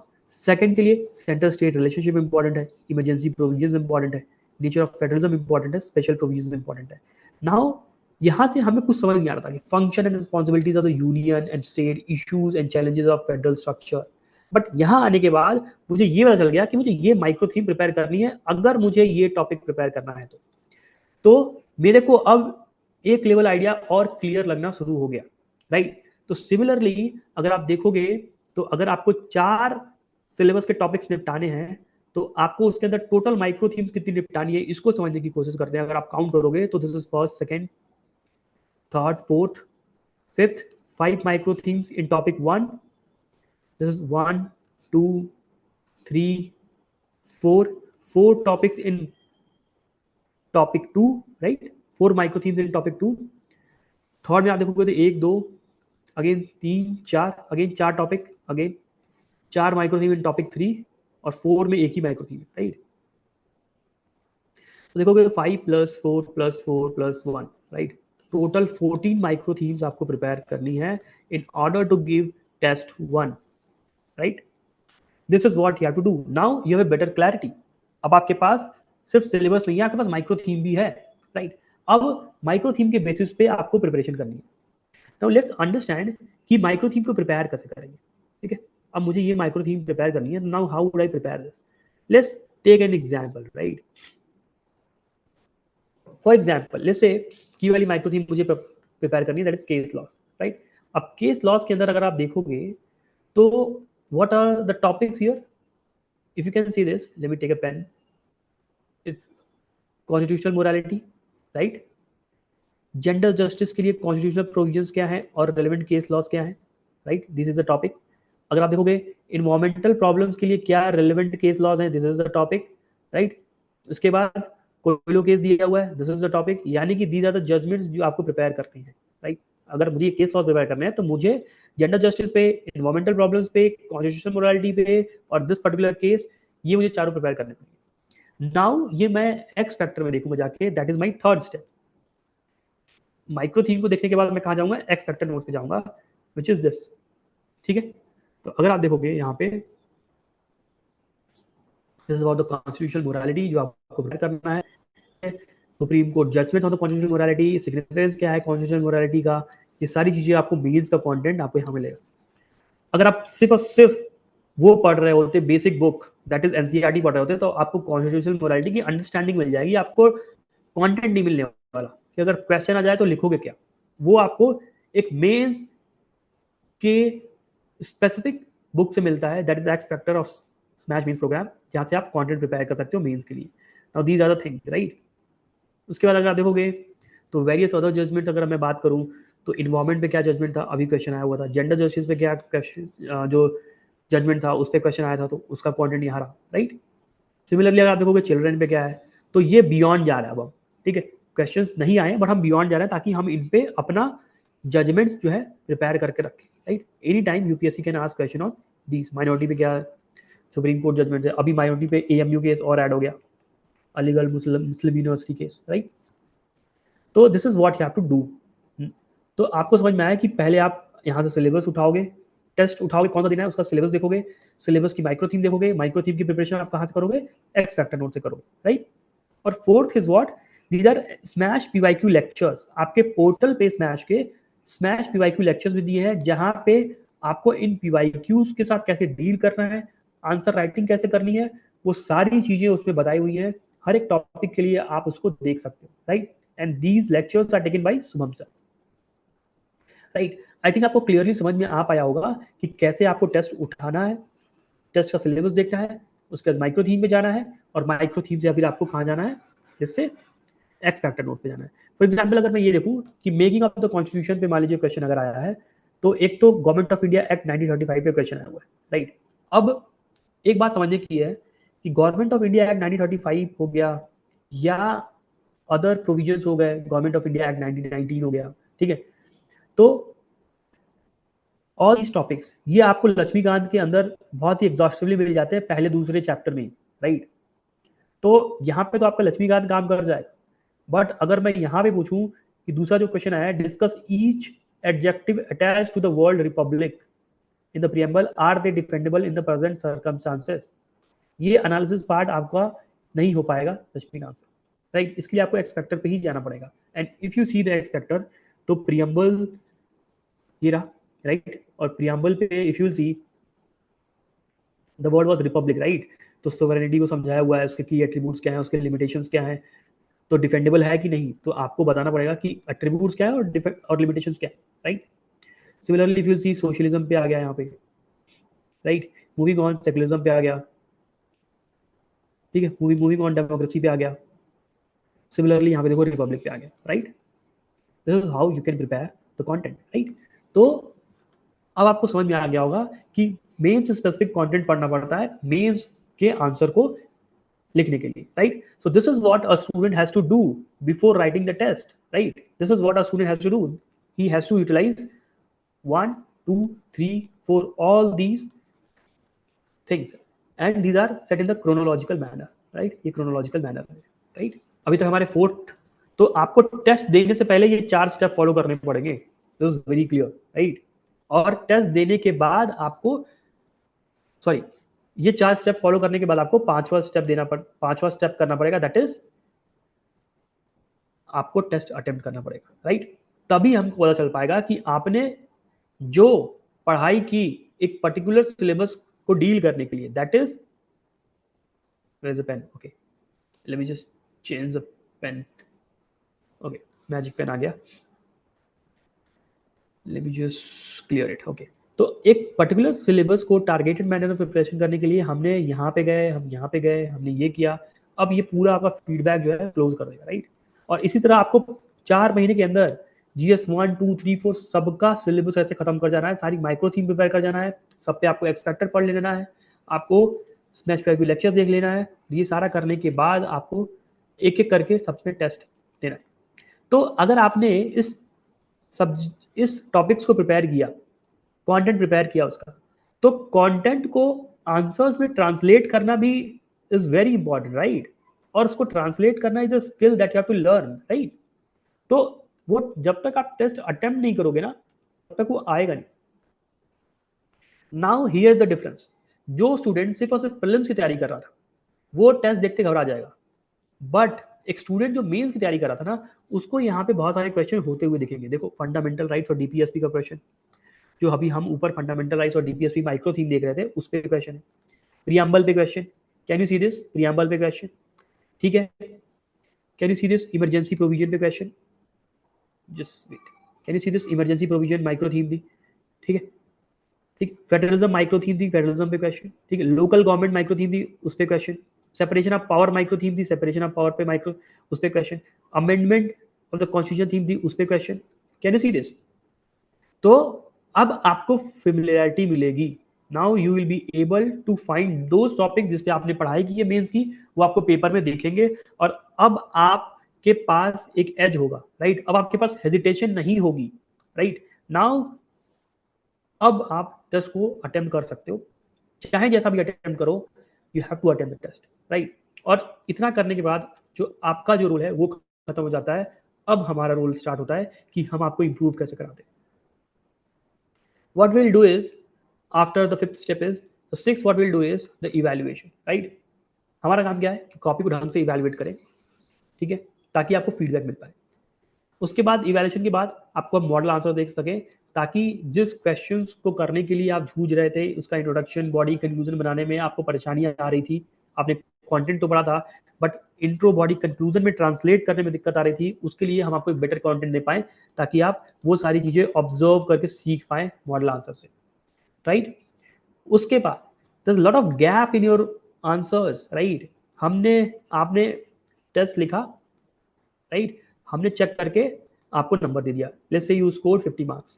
सेकंड के लिए सेंटर स्टेट रिलेशनशिप इंपॉर्टेंट है, इमरजेंसी प्रोविजंस इंपॉर्टेंट है, नेचर ऑफ फेडरलिज्म इंपॉर्टेंट है, स्पेशल प्रोविजंस इंपॉर्टेंट है। नाउ यहाँ से हमें कुछ समझ नहीं आ रहा था कि function and responsibilities of the union and state, issues and challenges of federal structure. But यहाँ आने के बाद मुझे ये पता चल गया कि मुझे ये माइक्रो थीम प्रिपेयर करनी है अगर मुझे ये टॉपिक प्रिपेयर करना है तो मेरे को अब एक लेवल आइडिया और क्लियर लगना शुरू हो गया, राइट। तो सिमिलरली अगर आप देखोगे तो अगर आपको 4 सिलेबस के टॉपिक्स निपटाने हैं तो आपको उसके अंदर टोटल माइक्रो थीम्स कितनी निपटानी है इसको समझने की कोशिश करते हैं। अगर आप काउंट करोगे तो this is first, second, third, fourth, fifth, 5 micro themes in topic 1। This is 1, 2, 3, 4 topics in topic 2, right? 4 micro themes in topic 2। Third में आप देखोगे तो 1, 2, again 3, 4, again 4 topic, again 4 micro theme in topic 3, और 4 में एक ही micro theme, right. तो देखोगे 5 + 4 + 4 + 1, राइट। टोटल 14 माइक्रो थीम्स आपको प्रिपेयर करनी है in order to give test 1, right. This is what you have to do. Now you have a better clarity. अब आपके पास सिर्फ सिलेबस नहीं है, आपके पास माइक्रो थीम भी है, राइट। अब माइक्रो थीम के बेसिस पे आपको प्रिपरेशन करनी है। नाउ लेट्स अंडरस्टैंड कि माइक्रो थीम को प्रिपेयर कैसे करेंगे, ठीक है। अब मुझे ये माइक्रो थीम प्रिपेयर करनी है, now how would I prepare this. Let's take an example, right. For example let's say की वाली माइक्रो थीम मुझे प्रिपेयर करनी है, that is case laws, right. अब केस लॉस के अंदर अगर आप देखोगे तो what are the topics here? If you can see this, let me take a pen. If constitutional morality, right? Gender justice के लिए constitutional provisions क्या है और relevant case laws क्या है, right? This is the topic. अगर आप देखोगे environmental problems के लिए क्या relevant case laws हैं, this is the topic, right? उसके बाद कोयलो केस दिया हुआ है, this is the topic. यानी कि these are the judgments जो आपको prepare करते हैं, right? अगर मुझे केस लॉ प्रिपेयर करना है तो मुझे जेंडर जस्टिस पे, एनवायरमेंटल प्रॉब्लम्स पे, कॉन्स्टिट्यूशनल मोरालिटी पे और दिस पर्टिकुलर केस, ये मुझे चारों प्रिपेयर करने पड़ेंगे। नाउ ये मैं एक्स फैक्टर में देखूंगा जाके, that is my third step. Micro theme को देखने के बाद मैं कहाँ जाऊंगा, एक्स फैक्टर नोट पे जाऊंगा, विच इज दिस। ठीक है, तो अगर आप देखोगे यहाँ पे this is about the constitutional morality, जो आपको करना है, supreme court judgment on the constitutional morality, significance क्या है कॉन्स्टिट्यूशनल मोरालिटी का, ये सारी चीजें आपको मेंस का कंटेंट आपको यहाँ मिलेगा। अगर आप सिर्फ और सिर्फ वो पढ़ रहे होते basic book that is NCERT पढ़ रहे होते तो आपको कॉन्स्टिट्यूशनल मोरालिटी की अंडरस्टैंडिंग मिल जाएगी, आपको कंटेंट नहीं मिलने वाला कि अगर क्वेश्चन आ जाए तो लिखोगे क्या। वो आपको एक मेंस के स्पेसिफिक बुक से मिलता है, that is X factor of smash mains program, जहाँ से आप कंटेंट प्रिपेयर कर सकते हो मेंस के लिए। Now these are the things, right. उसके बाद अगर आप देखोगे तो वेरियस अदर जजमेंट्स, अगर मैं बात करूं तो इन्वायरमेंट पे क्या जजमेंट था, अभी क्वेश्चन आया हुआ था। जेंडर जस्टिस पे क्या क्वेश्चन जो जजमेंट था उस पर क्वेश्चन आया था, तो उसका कंटेंट यहाँ रहा, राइट। सिमिलरली अगर आप देखोगे चिल्ड्रन पे क्या है, तो ये बियॉन्ड जा रहा है अब, ठीक है। क्वेश्चंस नहीं आए बट हम बियॉन्ड जा रहे हैं ताकि हम इन पे अपना जजमेंट्स जो है प्रिपेयर करके रखें, right. Any time UPSC can ask question on this. Minority पे क्या सुप्रीम कोर्ट जजमेंट है, अभी माइनॉरिटी पे एएमयू केस और ऐड हो गया, Aligarh Muslim University case, right. तो this is what you have to do. तो आपको समझ में आया कि पहले आप यहाँ से सिलेबस उठाओगे, टेस्ट उठाओगे कौन सा देना है, उसका सिलेबस देखोगे, सिलेबस की माइक्रो थीम देखोगे, माइक्रो थीम की प्रिपरेशन आप कहाँ से करोगे, एक्स फैक्टर नोट से करोगे, राइट। और fourth is what, these are smash PYQ lectures. आपके पोर्टल पे स्मैश के स्मैश पीवाईक्यू लेक्चर्स भी दिए हैं, जहाँ पे आपको इन पीवाईक्यूज के साथ कैसे डील करना है, आंसर राइटिंग कैसे करनी है, वो सारी चीजें उसमें बताई हुई है। हर एक टॉपिक के लिए आप उसको देख सकते हो, right. And these lectures are taken by Shubham sir, right. I think आपको क्लियरली समझ में आ पाया होगा कि कैसे आपको टेस्ट उठाना है, टेस्ट का सिलेबस देखना है, उसके बाद माइक्रो थीम पे जाना है, और माइक्रो थीम से फिर आपको कहाँ जाना है, जिससे एक्स फैक्टर नोट पे जाना है। फॉर एग्जाम्पल अगर मैं ये देखूँ कि मेकिंग ऑफ द कॉन्स्टिट्यूशन पे मान लीजिए क्वेश्चन अगर आया है, तो एक तो गवर्नमेंट ऑफ इंडिया एक्ट 1935 पे क्वेश्चन आया हुआ है, राइट। अब एक बात समझने की है कि गवर्नमेंट ऑफ इंडिया एक्ट 1935 हो गया या अदर प्रोविजंस हो गए, गवर्नमेंट ऑफ इंडिया एक्ट 1919 हो गया, ठीक है। तो ऑल दिस टॉपिक्स ये आपको लक्ष्मीकांत के अंदर बहुत ही एग्जॉस्टिवली मिल जाते हैं पहले दूसरे चैप्टर में, राइट। तो यहाँ पे तो आपका लक्ष्मीकांत काम कर जाए, बट अगर मैं यहाँ पे पूछूं कि दूसरा जो क्वेश्चन आया है, discuss each adjective attached to the word republic in the preamble, are they defendable in the present circumstances, ये एनालिसिस पार्ट आपका नहीं हो पाएगा लक्ष्मीकांत से, राइट। इसके लिए आपको एक्स फैक्टर पे ही जाना पड़ेगा। And if you see the X factor, तो प्रीएम्बल ये रहा, राइट। और प्रीएम्बल पे if you see the word was Republic, right. तो सोवरेनिटी को समझाया हुआ है, उसके की एट्रीब्यूट्स क्या हैं, उसके लिमिटेशंस क्या हैं, तो डिफेंडेबल है कि नहीं, तो आपको बताना पड़ेगा कि एट्रीब्यूट्स क्या है और लिमिटेशंस क्या है, right. Similarly if you see socialism पे आ गया यहाँ पे, राइट। मूविंग ऑन सेकुलरिज्म पे आ गया, ठीक है। मूविंग ऑन डेमोक्रेसी पे आ गया। सिमिलरली यहाँ पे देखो रिपब्लिक पे आ गया, right. This is how you can prepare the content, right. तो अब आपको समझ में आ गया होगा कि मेंस स्पेसिफिक कंटेंट पढ़ना पड़ता है मेंस के आंसर को लिखने के लिए, right. So this is what a student has to do before writing the test, right. This is what a student has to do, he has to utilise 1 2 3 4 all these things and these are set in the chronological manner, right। ये chronological manner है, right। अभी तक हमारे fourth, तो आपको test देने से पहले ये 4 स्टेप फॉलो करने पड़ेंगे, this is very clear, right. और टेस्ट देने के बाद आपको ये 4 स्टेप फॉलो करने के बाद आपको पांचवा स्टेप करना पड़ेगा, दैट इज आपको टेस्ट अटेम्प्ट करना पड़ेगा, राइट। तभी हमको पता चल पाएगा कि आपने जो पढ़ाई की एक पर्टिकुलर सिलेबस को डील करने के लिए, that is where's the pen, okay let me just change the pen, okay magic pen आ गया, let me just clear it, okay। तो एक पर्टिकुलर सिलेबस को टारगेटेड मैनर में प्रिपरेशन करने के लिए हमने यहाँ पे गए, हम यहाँ पे गए, हमने ये किया, अब ये पूरा आपका फीडबैक जो है क्लोज कर देगा, राइट। और इसी तरह आपको 4 महीने के अंदर GS 1 2 3 4 सबका सिलेबस ऐसे खत्म कर जाना है, सारी माइक्रो थीम प्रिपेयर कर जाना है, सब पे आपको एक्स फैक्टर पढ़ लेना है, आपको स्मैश पे लेक्चर देख लेना है। ये सारा करने के बाद आपको एक एक करके सबसे टेस्ट देना है। तो अगर आपने इस टॉपिक्स को प्रिपेयर किया, कंटेंट प्रिपेयर किया उसका, तो कंटेंट को आंसर्स में ट्रांसलेट करना भी इज वेरी इंपॉर्टेंट, राइट। और उसको ट्रांसलेट करना is a skill that you have to learn, right? तो वो जब तक आप टेस्ट अटेम्प्ट नहीं करोगे ना तब तक वो आएगा नहीं। नाउ हियर द डिफरेंस, जो स्टूडेंट सिर्फ और सिर्फ प्रीलिम्स की तैयारी कर रहा था वो टेस्ट देखते घबरा जाएगा, बट एक स्टूडेंट जो मेंस की तैयारी कर रहा था ना उसको यहाँ पे बहुत सारे क्वेश्चन होते हुए दिखेंगे। देखो फंडामेंटल राइट्स और डीपीएसपी का क्वेश्चन, जो अभी हम ऊपर फंडामेंटल राइट्स और डीपीएसपी माइक्रो थीम देख रहे थे उस पे क्वेश्चन है। प्रियम्बल पे question, can you see this? Preamble पे क्वेश्चन, ठीक है। Can you see this? Emergency provision पे question, just wait, can you see this? Emergency provision micro theme दी, ठीक है, ठीक। फेडरलिज्म माइक्रो थीम दी, फेडरलिज्म पे क्वेश्चन, ठीक है। लोकल गवर्नमेंट माइक्रो थीम दी, उस पे question. Separation of power micro theme दी, सेपरेशन ऑफ पावर पे माइक्रो, उस पे question. Amendment of the constitution theme दी, उस पे question. Can you see this? तो अब आपको फेमिलियरिटी मिलेगी। Now you will be able to find those topics जिस पे आपने पढ़ाई की है मेंस की, वो आपको पेपर में देखेंगे और अब आपके पास एक एज होगा, राइट? अब आपके पास हेजिटेशन नहीं होगी, राइट? नाउ अब आप टेस्ट को अटेम्प्ट कर सकते हो, चाहे जैसा भी अटेम्प्ट करो, you have to attempt the test, right? और इतना करने के बाद जो आपका जो रोल है वो खत्म हो जाता है। अब हमारा रोल स्टार्ट होता है कि हम आपको इंप्रूव कैसे कराते हैं। What we'll do is, after the fifth step is, the sixth what we'll do is the evaluation, right? हमारा काम क्या है कि कॉपी को ढंग से इवैल्यूएट करें, ठीक है, ताकि आपको फीडबैक मिल पाए। उसके बाद इवैल्यूएशन के बाद आपको मॉडल आंसर देख सके, ताकि जिस क्वेश्चंस को करने के लिए आप जूझ रहे थे, उसका इंट्रोडक्शन, बॉडी, कंक्लूजन बनाने में आपको परेशानियां आ रही थी, आपने कंटेंट तो पढ़ा था बट इंट्रो, बॉडी, कंक्लूजन में ट्रांसलेट करने में दिक्कत आ रही थी, उसके लिए हम आपको एक बेटर कंटेंट दे पाए ताकि आप वो सारी चीजें ऑब्जर्व करके सीख पाए मॉडल आंसर से, राइट? उसके बाद there is lot of gap in your answers, right? आपने टेस्ट लिखा, राइट? हमने चेक करके आपको नंबर दे दिया, let's say you score 50 marks.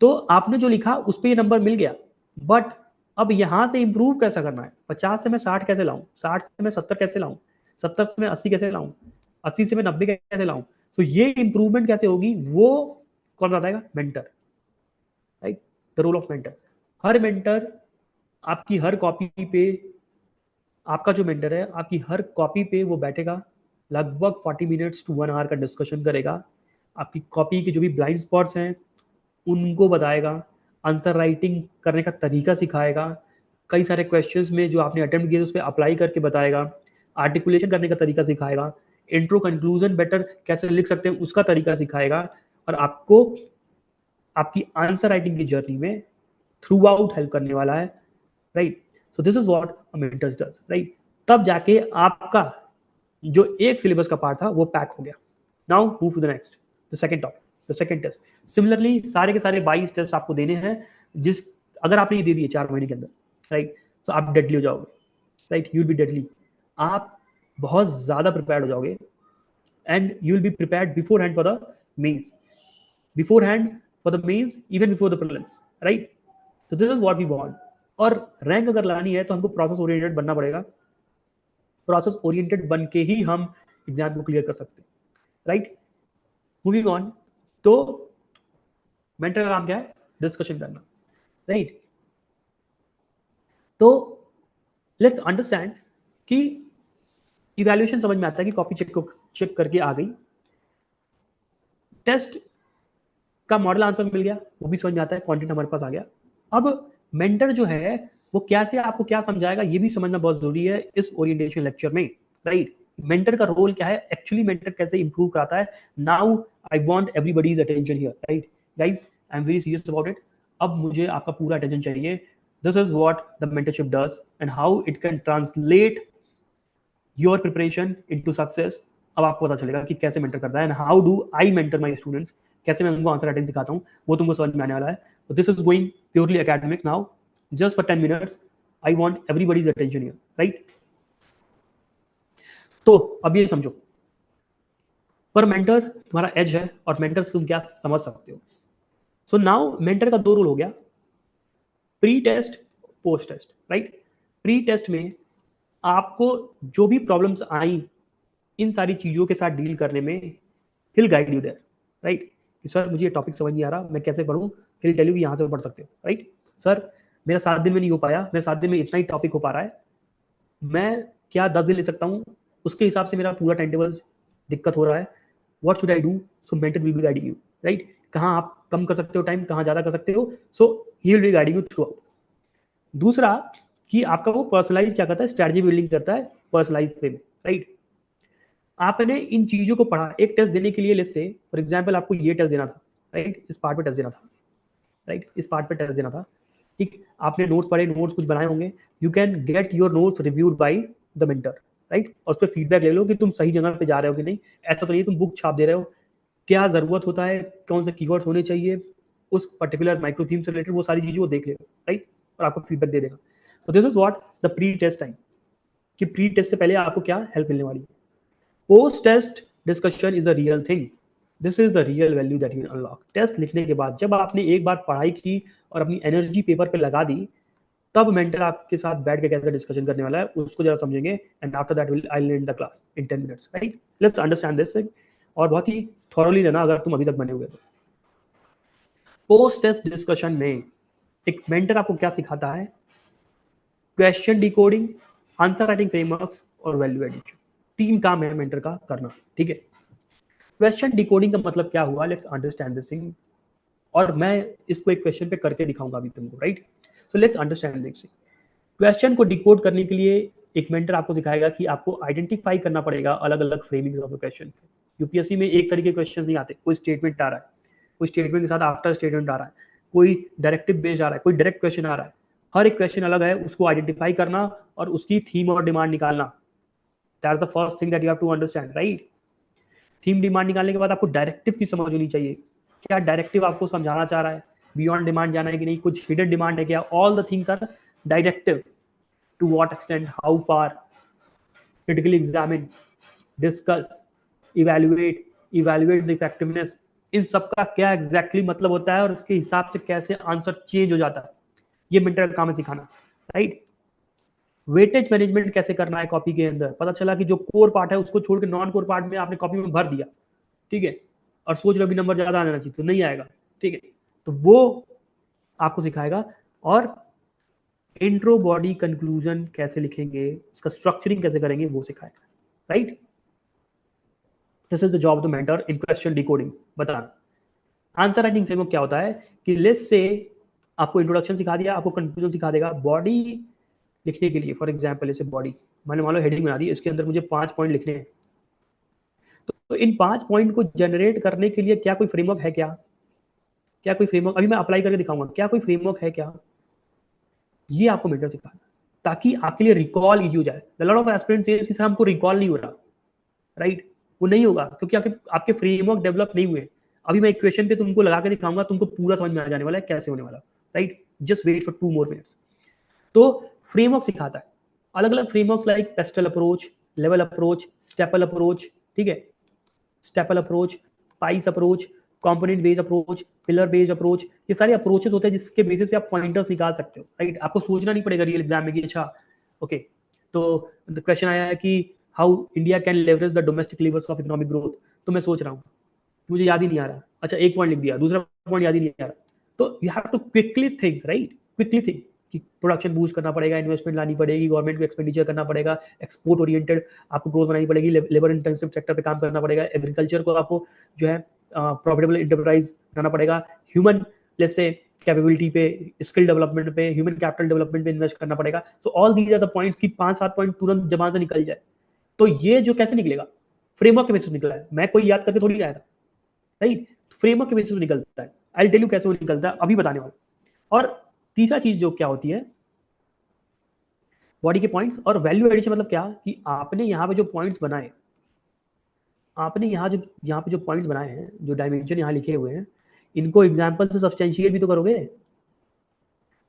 तो आपने जो लिखा उस पर ये नंबर मिल गया, बट अब यहां से इंप्रूव कैसा करना है? 50 से मैं 60 कैसे लाऊं? 60 से मैं 70 कैसे लाऊं? 70 से मैं 80 कैसे लाऊं? 80 से मैं 90 कैसे लाऊं? तो ये इंप्रूवमेंट कैसे होगी वो कौन बताएगा? Mentor, right? The role of mentor. हर मेंटर आपकी हर कॉपी पे, आपका जो मेंटर है आपकी हर कॉपी पे वो बैठेगा, लगभग 40 मिनट्स टू 1 आवर का डिस्कशन करेगा, आपकी कॉपी के जो भी ब्लाइंड स्पॉट्स हैं उनको बताएगा, आंसर राइटिंग करने का तरीका सिखाएगा, कई सारे क्वेश्चंस में जो आपने अटेम्प्ट किए उस पर अप्लाई करके बताएगा, आर्टिकुलेशन करने का तरीका सिखाएगा, इंट्रो कंक्लूजन बेटर कैसे लिख सकते हैं उसका तरीका सिखाएगा, और आपको आपकी आंसर राइटिंग की जर्नी में थ्रू आउट हेल्प करने वाला है, right? So this is what a mentor does, right? तब जाके आपका जो एक सिलेबस का पार्ट था वो पैक हो गया। Now move to the next, the second topic, the second test. Similarly सारे के सारे 22 टेस्ट आपको देने हैं, जिस अगर आपने ये दे दिए 4 महीने के अंदर, राइट, तो आप डेडली हो जाओगे, right? You will be deadly, आप बहुत ज्यादा प्रिपेयर्ड हो जाओगे, and you will be prepared beforehand for the mains, beforehand for the mains, even before the prelims, right? तो this is what we want. और rank अगर लानी है तो हमको प्रोसेस ओरिएंटेड बनना पड़ेगा, प्रोसेस ओरिएंटेड बन के ही हम एग्जाम को क्लियर कर सकते हैं, राइट? मूविंग ऑन, तो मेंटर का काम क्या है? डिस्कशन करना, राइट? तो लेट्स अंडरस्टैंड कि इवैल्यूएशन समझ में आता है कि कॉपी चेक करके आ गई, टेस्ट का मॉडल आंसर मिल गया वो भी समझ में आता है, कंटेंट हमारे पास आ गया। अब मेंटर जो है वो कैसे आपको क्या समझाएगा ये भी समझना बहुत जरूरी है इस ओरिएंटेशन लेक्चर में, राइट? मेंटर का रोल क्या है, एक्चुअली मेंटर कैसे इंप्रूव कराता है। Now I want everybody's attention here, right guys? I am very serious about it. अब मुझे आपका पूरा अटेंशन चाहिए। This is what the mentorship does and how it can translate your preparation into success. अब आपको पता चलेगा कि कैसे मेंटर करता है, and how do I mentor my students, कैसे मैं उनको आंसर राइटिंग सिखाता हूँ वो तुमको समझ में आने वाला है। तो this is going purely academics now, just for 10 minutes. I want everybody's attention here, right? तो अब ये समझो, पर मेंटर तुम्हारा एज है और मेंटर से तुम क्या समझ सकते हो। सो नाउ मेंटर का 2 रोल हो गया, pre test, post test, right? Pre test में आपको जो भी प्रॉब्लम्स आई इन सारी चीजों के साथ डील करने में he'll guide you there, right? कि सर मुझे ये टॉपिक समझ नहीं आ रहा, मैं कैसे पढ़ूं? he'll tell you यहाँ से पढ़ सकते हो, राइट? सर मेरा 7 दिन में नहीं हो पाया, मेरा 7 दिन में इतना ही टॉपिक हो पा रहा है, मैं क्या 10 दिन ले सकता हूँ, उसके हिसाब से मेरा पूरा टाइम टेबल दिक्कत हो रहा है, what should I do, so mentor will be guiding you, right. कहाँ आप कम कर सकते हो टाइम, कहाँ ज़्यादा कर सकते हो, so he will be guiding you throughout. दूसरा कि आपका वो पर्सनलाइज क्या करता है, स्ट्रैटेजी बिल्डिंग करता है पर्सनलाइज वे में, राइट। आपने इन चीज़ों को पढ़ा, एक टेस्ट देने के लिए, लेट्स से फॉर एग्जांपल आपको ये टेस्ट देना था, राइट, इस पार्ट पे टेस्ट देना था, राइट, इस पार्ट पे टेस्ट देना था, ठीक। आपने नोट्स पढ़े, नोट्स कुछ बनाए होंगे, you can get your notes reviewed by the mentor, right, और उस पर फीडबैक ले लो कि तुम सही जगह पे जा रहे हो कि नहीं। ऐसा तो नहीं तुम बुक छाप दे रहे हो, क्या ज़रूरत होता है, कौन से कीवर्ड्स होने चाहिए उस पर्टिकुलर माइक्रो थीम से रिलेटेड, वो सारी चीज़ें वो देख लेगा, राइट, और आपको फीडबैक दे देगा। तो this is what the pre test time, कि प्री टेस्ट से पहले आपको क्या हेल्प मिलने वाली है। Post test discussion is the real thing, this is the real value that you unlock. Test लिखने के बाद जब आपने एक बार पढ़ाई की और अपनी एनर्जी पेपर पे लगा दी, तब मेंटर आपके साथ बैठ के कैसे डिस्कशन करने वाला है उसको जरा समझेंगे, and after that will I will and the class in 10 minutes, right. Let's understand this, और बहुत ही थॉरली लेना अगर तुम अभी तक बने हुए तो। पोस्ट टेस्ट डिस्कशन में एक मेंटर आपको क्या सिखाता है, question decoding, answer writing frameworks और वैल्यू एडिशन, 3 काम है मेंटर का करना, ठीक है। क्वेश्चन डिकोडिंग का मतलब क्या हुआ, लेट्स अंडरस्टैंड दिस थिंग, और मैं इसको एक क्वेश्चन पे करके दिखाऊंगा अभी तुमको, right. So let's understand this. Question को डिकोड करने के लिए एक मेंटर आपको सिखाएगा कि आपको आइडेंटिफाई करना पड़ेगा अलग अलग फ्रेमिंग्स ऑफ द क्वेश्चन। यूपीएससी में एक तरीके के क्वेश्चन नहीं आते, कोई स्टेटमेंट आ रहा है, कोई स्टेटमेंट के साथ आफ्टर स्टेटमेंट आ रहा है, कोई डायरेक्टिव बेस्ड आ रहा है, कोई डायरेक्ट क्वेश्चन आ रहा है, हर एक क्वेश्चन अलग है, उसको आइडेंटिफाई करना और उसकी थीम और डिमांड निकालना, that's the first thing that you have to understand, right. Theme demand निकालने के बाद आपको डायरेक्टिव की समझ होनी चाहिए, क्या डायरेक्टिव आपको समझाना चाह रहा है, बियॉन्ड डिमांड जाना है कि नहीं, कुछ हिडन डिमांड है क्या, all the things are directive, to what extent, how far, critically examine, discuss, evaluate the effectiveness, इन सब का क्या एग्जैक्टली मतलब होता है और इसके हिसाब से कैसे आंसर चेंज हो जाता है, ये मेंटर का काम है सिखाना, राइट। वेटेज मैनेजमेंट कैसे करना है कॉपी के अंदर, पता चला कि जो कोर पार्ट है उसको छोड़ के नॉन कोर पार्ट में आपने कॉपी में भर दिया, ठीक है, और सोच लो कि नंबर ज्यादा आना चाहिए, तो नहीं आएगा, ठीक है, तो वो आपको सिखाएगा। और इंट्रो, बॉडी, कंक्लूजन कैसे लिखेंगे, उसका स्ट्रक्चरिंग कैसे करेंगे, वो सिखाएगा, right. This is the job of the mentor in question decoding. बताना आंसर राइटिंग फ्रेमवर्क क्या होता है कि लेट्स से आपको इंट्रोडक्शन सिखा दिया, आपको कंक्लूजन सिखा देगा। बॉडी लिखने के लिए फॉर एग्जांपल जैसे बॉडी मैंने मान लो हेडिंग बना दी, इसके अंदर मुझे 5 पॉइंट लिखने हैं, तो इन 5 पॉइंट को जनरेट करने के लिए क्या कोई फ्रेमवर्क है, क्या कोई फ्रेमवर्क, अभी मैं अप्लाई करके दिखाऊंगा, क्या कोई फ्रेमवर्क है क्या, ये आपको मेंटर सिखाना, ताकि आपके लिए रिकॉल इजी हो जाए। The lot of aspirants says कि सर हमको रिकॉल नहीं हो रहा, राइट, वो नहीं होगा क्योंकि आपके फ्रेमवर्क डेवलप नहीं हुए। अभी मैं एक क्वेश्चन पे तुमको लगा के दिखाऊंगा, तुमको पूरा समझ में आ जाने वाला है कैसे होने वाला, right, just wait for 2 more minutes। तो फ्रेमवर्क सिखाता है, अलग अलग framework like PESTLE approach, level approach, staple approach, ठीक है, staple approach, pies approach, component based approach, pillar based approach, ये सारे अप्रोचेस होते हैं जिसके बेसिस पे आप पॉइंटर्स निकाल सकते हो, राइट। आपको सोचना नहीं पड़ेगा रियल एग्जाम में कि अच्छा ओके, तो क्वेश्चन आया है कि how India can leverage the domestic levers of economic growth, तो मैं सोच रहा हूँ, मुझे याद ही नहीं आ रहा, अच्छा एक पॉइंट लिख दिया, दूसरा पॉइंट याद ही नहीं आ रहा, तो you have to quickly think, right, quickly think कि प्रोडक्शन बूस्ट करना पड़ेगा, इन्वेस्टमेंट लानी पड़ेगी, गवर्नमेंट को एक्सपेंडिचर करना पड़ेगा, एक्सपोर्ट ओरिएंटेड आपको ग्रोथ बनानी पड़ेगी, लेबर इंटेंसिव सेक्टर पे काम करना पड़ेगा, एग्रीकल्चर को आपको जो है प्रॉफिटेबल इंटरप्राइज बनाना पड़ेगा, ह्यूमन लेट्स से कैपेबिलिटी पे, स्किल डेवलपमेंट पे, ह्यूमन कैपिटल डेवलपमेंट पे इन्वेस्ट करना पड़ेगा। So all these are the points की 5-7 पॉइंट तुरंत जबान से निकल जाए, तो ये जो कैसे निकलेगा, फ्रेमवर्क के बेसिस निकला है, मैं कोई याद करके थोड़ी आया था, राइट, फ्रेमवर्क के बेसिस निकलता है। आई टेल यू कैसे वो निकलता है, अभी बताने वाला। और तीसरा चीज जो क्या होती है, बॉडी के पॉइंट्स और वैल्यू एडिशन, मतलब क्या कि आपने यहाँ पे जो पॉइंट्स बनाए, आपने यहाँ पे जो पॉइंट्स बनाए हैं, जो डायमेंशन यहाँ लिखे हुए हैं, इनको एग्जाम्पल से सब्सटेंशिएट भी तो करोगे,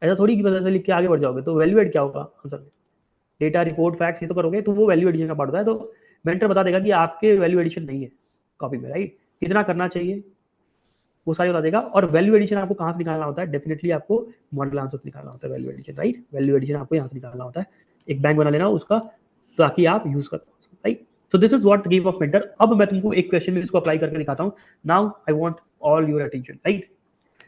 ऐसा थोड़ी कि बस ऐसे लिख के आगे बढ़ जाओगे, तो वैल्यू एड क्या होगा आंसर में, डेटा, रिपोर्ट, फैक्ट्स, ये तो करोगे, तो वो वैल्यू एडिशन का पार्ट होता है। तो मेंटर बता देगा कि आपके वैल्यू एडिशन नहीं है कॉपी में, राइट, कितना करना चाहिए वो सारी बता देगा। और वैल्यू एडिशन आपको कहाँ से निकालना होता है, डेफिनेटली आपको मॉडल आंसर से निकालना होता है value addition, right, value addition आपको यहाँ से निकालना होता है, एक बैंक बना लेना उसका ताकि आप यूज कर पाओ, right. So this is what the game of mentor. अब मैं तुमको एक क्वेश्चन में इसको अप्लाई करके दिखाता हूँ। Now I want all your attention, right,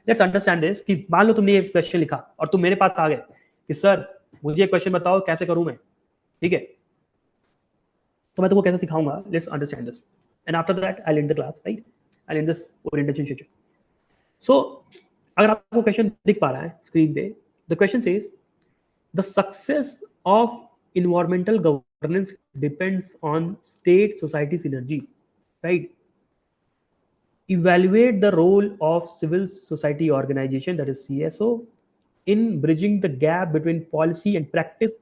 let's understand this कि मान लो तुमने ये क्वेश्चन लिखा और तुम मेरे पास आ गए कि सर मुझे क्वेश्चन बताओ कैसे करूं मैं, ठीक है, तो मैं तुमको कैसे सिखाऊंगा, let's understand this and after that I end the class, right, I end this orientation session. So अगर आपको क्वेश्चन दिख पा रहा है स्क्रीन पे, the question says the success of environmental governance depends on state society synergy, right? Evaluate the role of civil society organization, that is CSO, in bridging the gap between policy and practice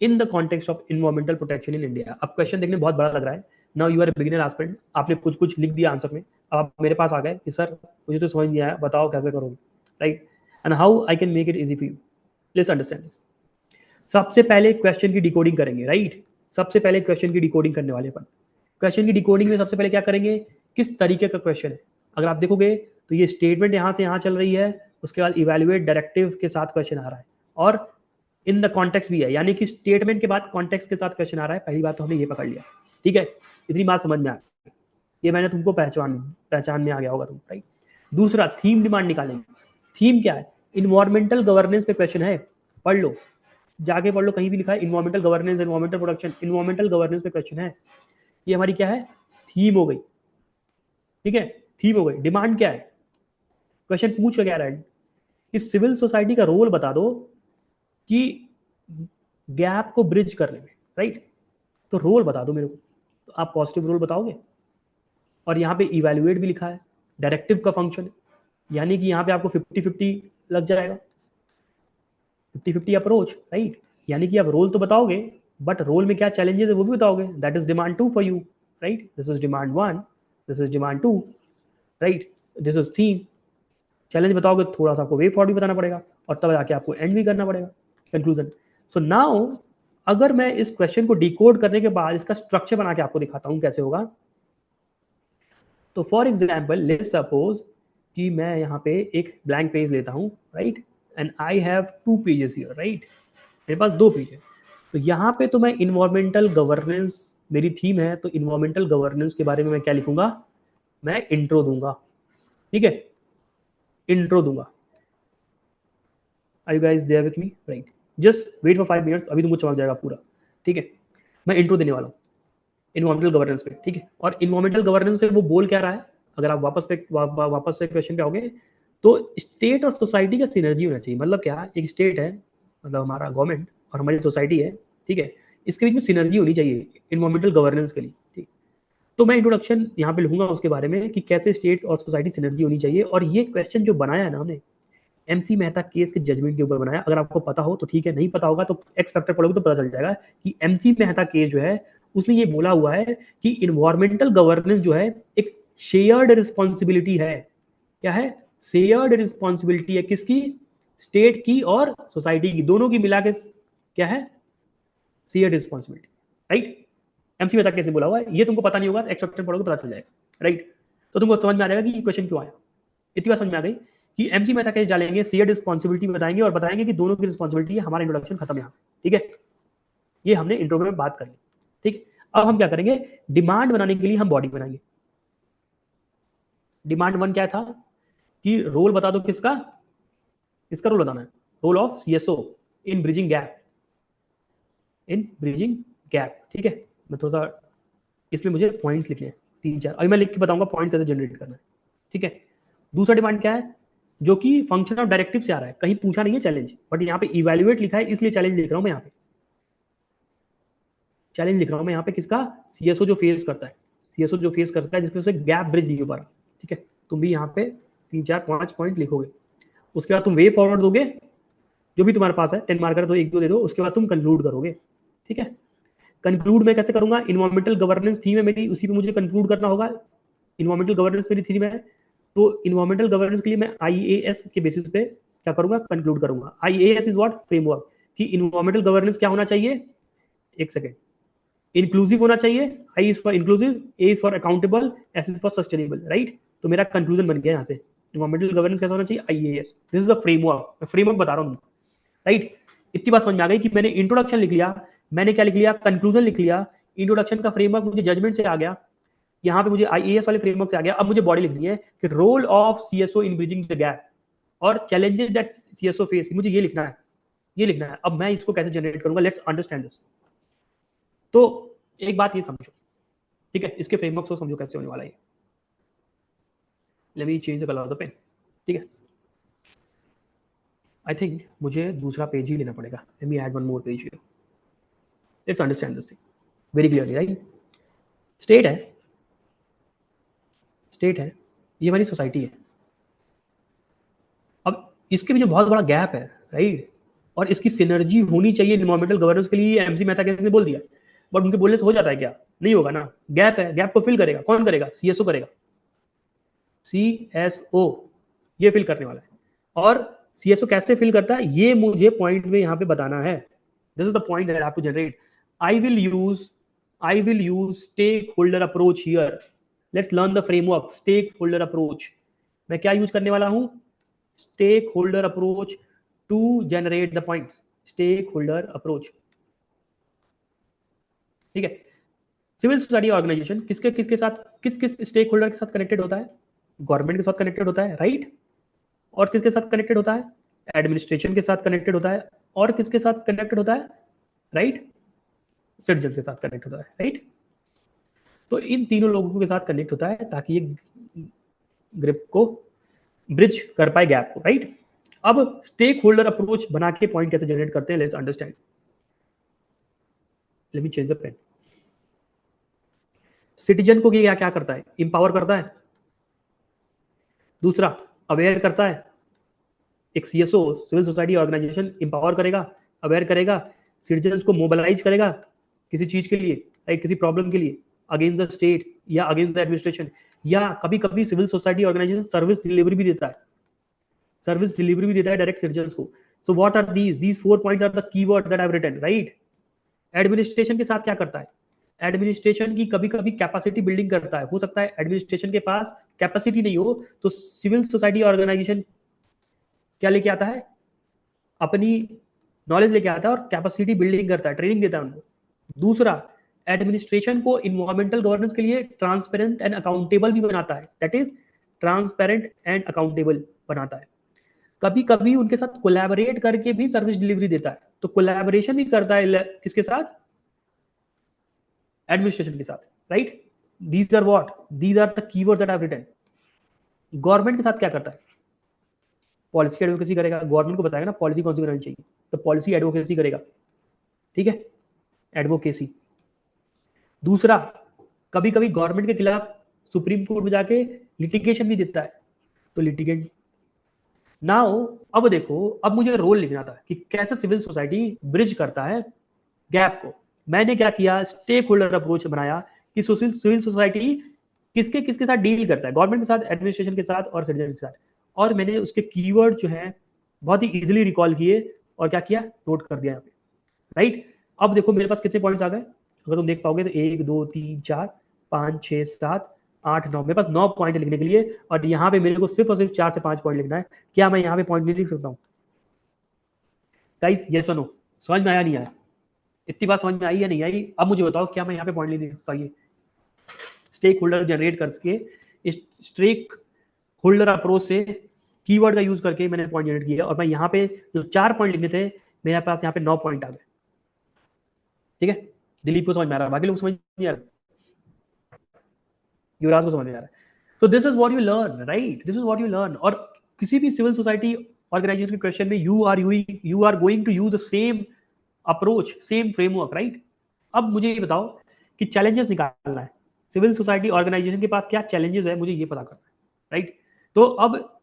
in the context of environmental protection in India. अब question देखने बहुत बड़ा लग रहा है. Now you are a beginner aspirant, आपने कुछ कुछ लिख दिया आंसर में, अब आप मेरे पास आ गए कि सर मुझे तो समझ नहीं आया, बताओ कैसे करोगे, right, and how I can make it easy for you. Let's understand this. सबसे पहले क्वेश्चन की डिकोडिंग करेंगे, राइट. सबसे पहले क्वेश्चन की डिकोडिंग करने वाले अपन. क्वेश्चन की डिकोडिंग में सबसे पहले क्या करेंगे, किस तरीके का क्वेश्चन है. अगर आप देखोगे तो ये स्टेटमेंट यहाँ से यहाँ चल रही है, उसके बाद इवैल्यूएट डायरेक्टिव के साथ क्वेश्चन आ रहा है और इन द कॉन्टेक्स्ट भी है, यानी कि स्टेटमेंट के बाद कॉन्टेक्स्ट के साथ क्वेश्चन आ रहा है. पहली बात तो हमने ये पकड़ लिया, ठीक है, इतनी बात समझ में आ गई, ये मैंने तुमको पहचान में आ गया होगा तुम, राइट. दूसरा, थीम डिमांड निकालेंगे. थीम क्या है, इन्वायरमेंटल गवर्नेंस पे क्वेश्चन है, पढ़ लो, जाके पढ़ लो, कहीं भी लिखा है environmental governance, environmental production, environmental governance पे क्वेश्चन है. ये हमारी क्या है, थीम हो गई, ठीक है, थीम हो गई. डिमांड क्या है, क्वेश्चन पूछ क्या रहा है कि सिविल सोसाइटी का रोल बता दो कि गैप को ब्रिज करने में, राइट. तो रोल बता दो मेरे को, तो आप पॉजिटिव रोल बताओगे. और यहाँ पे इवैल्यूएट भी लिखा है, डायरेक्टिव का फंक्शन है, यानी कि यहाँ पे आपको 50-50 लग जाएगा, 50-50 अप्रोच, राइट. यानी कि आप रोल तो बताओगे, बट रोल में क्या चैलेंजेस है वो भी बताओगे. That is demand 2 for you, right. This is demand 1, this is demand 2, right. This is theme. Challenge बताओगे, थोड़ा सा आपको वे फॉरवर्ड भी बताना पड़ेगा और तब जाके आपको एंड भी करना पड़ेगा, कंक्लूजन. सो नाउ अगर मैं इस क्वेश्चन को डिकोड करने के बाद इसका स्ट्रक्चर बना के आपको दिखाता हूं कैसे होगा. तो फॉर एग्जाम्पल लेट्स सपोज कि मैं यहाँ पे एक ब्लैंक पेज लेता हूँ, right, and I have 2 pages here, right. मेरे पास 2 पेज है. तो यहाँ पे तो मैं इन्वायरमेंटल गवर्नेंस, मेरी थीम है, तो इन्वायरमेंटल गवर्नेंस के बारे में मैं क्या लिखूंगा, मैं इंट्रो दूंगा, ठीक है, इंट्रो दूंगा. Are you guys there with me, right. Just wait for 5 minutes, अभी तुमको समझ जाएगा पूरा, ठीक है. मैं इंट्रो देने वाला हूँ इन्वायरमेंटल गवर्नेंस पे, ठीक है. और इन्वायरमेंटल गवर्नेंस पे वो बोल क्या रहा है, अगर आप वापस से क्वेश्चन पे आओगे तो स्टेट और सोसाइटी का सिनर्जी होना चाहिए. मतलब क्या, एक स्टेट है, मतलब हमारा गवर्नमेंट, और हमारी सोसाइटी है, ठीक है, इसके बीच में सिनर्जी होनी चाहिए इन्वायरमेंटल गवर्नेंस के लिए, ठीक. तो मैं इंट्रोडक्शन यहाँ पे लिखूंगा उसके बारे में कि कैसे स्टेट्स और सोसाइटी सिनर्जी होनी चाहिए. और ये क्वेश्चन जो बनाया है ना हमने, MC मेहता केस के जजमेंट के ऊपर बनाया. अगर आपको पता हो तो ठीक है, नहीं पता होगा तो एक्स फैक्टर पढ़ोगे तो पता चल जाएगा कि MC मेहता केस जो है उसने ये बोला हुआ है कि इन्वायरमेंटल गवर्नेंस जो है एक शेयर्ड रिस्पॉन्सिबिलिटी है. क्या है, शेयर्ड रिस्पॉन्सिबिलिटी है, किसकी, स्टेट की और सोसाइटी की, दोनों की मिला के क्या है, shared responsibility, right. MC Mehta कैसे बोला हुआ है, ये तुमको पता नहीं होगा तो एक्स फैक्टर पढ़ोगे पता चल जाएगा, राइट. तो तुमको समझ में आ जाएगा कि ये क्वेश्चन क्यों आया. इतनी बात समझ में आ गई कि MC मेहता केस डालेंगे, शेयर्ड रिस्पॉन्सिबिलिटी बताएंगे और बताएंगे कि दोनों की रिस्पॉन्सिबिलिटी है. हमारा इंट्रोडक्शन खत्म यहाँ, ठीक है. ये हमने इंट्रो में बात कर ली, ठीक. अब हम क्या करेंगे, डिमांड बनाने के लिए हम बॉडी बनाएंगे. डिमांड 1 क्या था कि रोल बता दो किसका, इसका रोल बताना है, role of CSO in bridging gap, in bridging gap, ठीक है. मैं थोड़ा सा इसमें मुझे पॉइंट्स लिखने हैं 3-4, अभी मैं लिख के बताऊंगा पॉइंट कैसे जनरेट करना है, ठीक है. दूसरा डिमांड क्या है, जो कि फंक्शन ऑफ डायरेक्टिव से आ रहा है, कहीं पूछा नहीं है चैलेंज, बट यहाँ पे इवैल्यूएट लिखा है, इसलिए चैलेंज लिख रहा हूं मैं. यहाँ पे चैलेंज लिख रहा हूं मैं यहाँ पे, किसका, CSO जो फेस करता है, CSO जो फेस करता है जिसके से गैप ब्रिज नहीं हो पा रहा, ठीक है. तुम भी यहाँ पे 3-4-5 पॉइंट लिखोगे, उसके बाद तुम वे फॉरवर्ड दोगे, जो भी तुम्हारे पास है 10 मार्कर तो 1-2 दे दो, उसके बाद तुम कंक्लूड करोगे, ठीक है. कंक्लूड में कैसे करूंगा, इन्वायरमेंटल गवर्नेंस थीम है मेरी, उसी पे मुझे कंक्लूड करना होगा. इन्वायरमेंटल गवर्नेंस मेरी थीम है, तो इन्वायरमेंटल गवर्नेंस के लिए मैं IAS के बेसिस पे क्या करूंगा, कंक्लूड करूंगा. IAS इज व्हाट, फ्रेमवर्क, कि इन्वायरमेंटल गवर्नेंस क्या होना चाहिए, एक सेकेंड, इंक्लूसिव होना चाहिए. I is for inclusive, A is for accountable, S is for sustainable, right. तो मेरा कंक्लूजन बन गया यहाँ से, इन्वायरमेंटल गवर्नेंस कैसा होना चाहिए, IAS. This is a framework, मैं फ्रेमवर्क बता रहा हूँ, राइट. इतनी बात समझ में आ गई कि मैंने इंट्रोडक्शन लिख लिया, मैंने क्या लिख लिया, कंक्लूजन लिख लिया. इंट्रोडक्शन का फ्रेमवर्क मुझे जजमेंट से आ गया, यहाँ पे मुझे IAS वाले फ्रेमवर्क से आ गया. अब मुझे बॉडी लिखनी है कि role of CSO in bridging the gap और चैलेंजेस दैट CSO फेस, मुझे ये लिखना है, ये लिखना है. अब मैं इसको कैसे जनरेट करूंगा, लेट्स अंडरस्टैंड दिस. तो एक बात ये समझो, ठीक है, इसके फ्रेमवर्क को समझो कैसे होने वाला है। Let me change the colour of the pen. ठीक है, आई थिंक मुझे दूसरा पेज ही लेना पड़ेगा। Let me add one more page here. Let's understand this thing very clearly, right? State है, स्टेट है, ये हमारी सोसाइटी है। अब इसके भी जो बहुत बड़ा गैप है, राइट, और इसकी सिनर्जी होनी चाहिए इन्वायरमेंटल गवर्नेंस के लिए, एमसी मेहता ने बोल दिया, बट उनके बोलने से हो जाता है क्या? नहीं होगा ना। गैप है, गैप को फिल करेगा कौन? करेगा सीएसओ करेगा। सीएसओ ये फिल करने वाला है। और सीएसओ कैसे फिल करता है ये मुझे पॉइंट में यहाँ पे बताना है। This is the point that I have to generate. I will use stakeholder approach here. Let's learn the framework stakeholder approach. मैं क्या यूज करने वाला हूं? Stakeholder approach to generate the points. Stakeholder approach, ठीक है। Civil society organisation किसके किसके साथ, किस स्टेक होल्डर के साथ कनेक्टेड होता है? गवर्नमेंट के साथ कनेक्टेड होता है, राइट। और किसके साथ कनेक्टेड होता है? एडमिनिस्ट्रेशन के साथ कनेक्टेड होता है। और किसके साथ कनेक्टेड होता है? राइट, सिटीजन के साथ कनेक्ट होता है, राइट। तो इन तीनों लोगों के साथ कनेक्ट होता है ताकि ये ग्रिप को ब्रिज कर पाए गैप को, राइट। अब स्टेक होल्डर अप्रोच बना के पॉइंट कैसे जनरेट करते हैं, let's understand. Let me change the pen. Citizen को क्या क्या करता है? इंपावर करता है। दूसरा, अवेयर करता है। एक CSO civil society organisation empower करेगा, अवेयर करेगा, सिटीजन्स को मोबिलाइज करेगा किसी चीज के लिए, राइट, किसी प्रॉब्लम के लिए, अगेंस्ट द स्टेट या अगेंस्ट द एडमिनिस्ट्रेशन, या कभी कभी civil society organisation service delivery भी देता है, सर्विस डिलीवरी भी देता है डायरेक्ट सिटीजन्स को। So what are these 4 points are the keyword that I have written, right. Administration के साथ क्या करता है? एडमिनिस्ट्रेशन की कभी कभी कैपेसिटी बिल्डिंग करता है। हो सकता है एडमिनिस्ट्रेशन के पास कैपेसिटी नहीं हो तो सिविल सोसाइटी ऑर्गेनाइजेशन क्या लेके आता है? अपनी नॉलेज लेके आता है और कैपेसिटी बिल्डिंग करता है, ट्रेनिंग देता है उनको। दूसरा, एडमिनिस्ट्रेशन को इन्वायरमेंटल गवर्नेंस के लिए ट्रांसपेरेंट एंड अकाउंटेबल भी बनाता है, that is transparent and accountable बनाता है। कभी कभी उनके साथ कोलैबोरेट करके भी सर्विस डिलीवरी देता है। तो कोलैबोरेशन भी करता है किसके साथ? एडमिनिस्ट्रेशन के साथ, right. These are what, these are the keyword that I have written. Government के साथ क्या करता है? पॉलिसी एडवोकेसी करेगा। गवर्नमेंट को बताएगा ना पॉलिसी कौन सी बनानी चाहिए, तो पॉलिसी एडवोकेसी करेगा, ठीक है, एडवोकेसी। दूसरा, कभी कभी गवर्नमेंट के खिलाफ सुप्रीम कोर्ट में जाके लिटिगेशन भी देता है, तो लिटिगेंट। नाउ अब देखो, अब मुझे रोल लिखना था कि कैसे सिविल सोसाइटी ब्रिज करता है गैप को। मैंने क्या किया? स्टेक होल्डर अप्रोच बनाया कि सिविल सोसाइटी किसके किसके साथ डील करता है, गवर्नमेंट के साथ, एडमिनिस्ट्रेशन के साथ और सिटीजन के साथ। और मैंने उसके कीवर्ड जो है बहुत ही इजीली रिकॉल किए और क्या किया? नोट कर दिया यहाँ पे, राइट। अब देखो मेरे पास कितने पॉइंट्स आ गए, अगर तुम देख पाओगे तो 1 2 3 4 5 6 7 8 9, मेरे पास 9 पॉइंट लिखने के लिए। और यहाँ पे मेरे को सिर्फ और सिर्फ 4 से 5 पॉइंट लिखना है। क्या मैं यहाँ पे पॉइंट नहीं लिख सकता हूँ गाइस? यस और नो? समझ में आया नहीं आया? इतनी बात समझ में आई या नहीं आई? अब मुझे बताओ, क्या मैं यहाँ पे पॉइंट नहीं लिख सकता? ये स्टेक होल्डर जनरेट करके स्टेक होल्डर अप्रोच से कीवर्ड का यूज करके मैंने पॉइंट जनरेट किया। और मैं यहाँ पे जो 4 पॉइंट लिखने थे, मेरे पास यहाँ पे 9 पॉइंट आ गए, ठीक है। दिलीप को समझ में आ रहा है, बाकी लोग समझ नहीं आ रहा, युवराज को समझ में आ रहा है। तो this is what you learn, right, this is what you learn. और किसी भी सिविल सोसाइटी ऑर्गेनाइजेशन के क्वेश्चन में you are going to use the same approach, same framework, right. अब मुझे ये बताओ कि चैलेंजेस निकालना है, सिविल सोसाइटी ऑर्गेनाइजेशन के पास क्या चैलेंजेस है, मुझे ये पता करना है, राइट। तो अब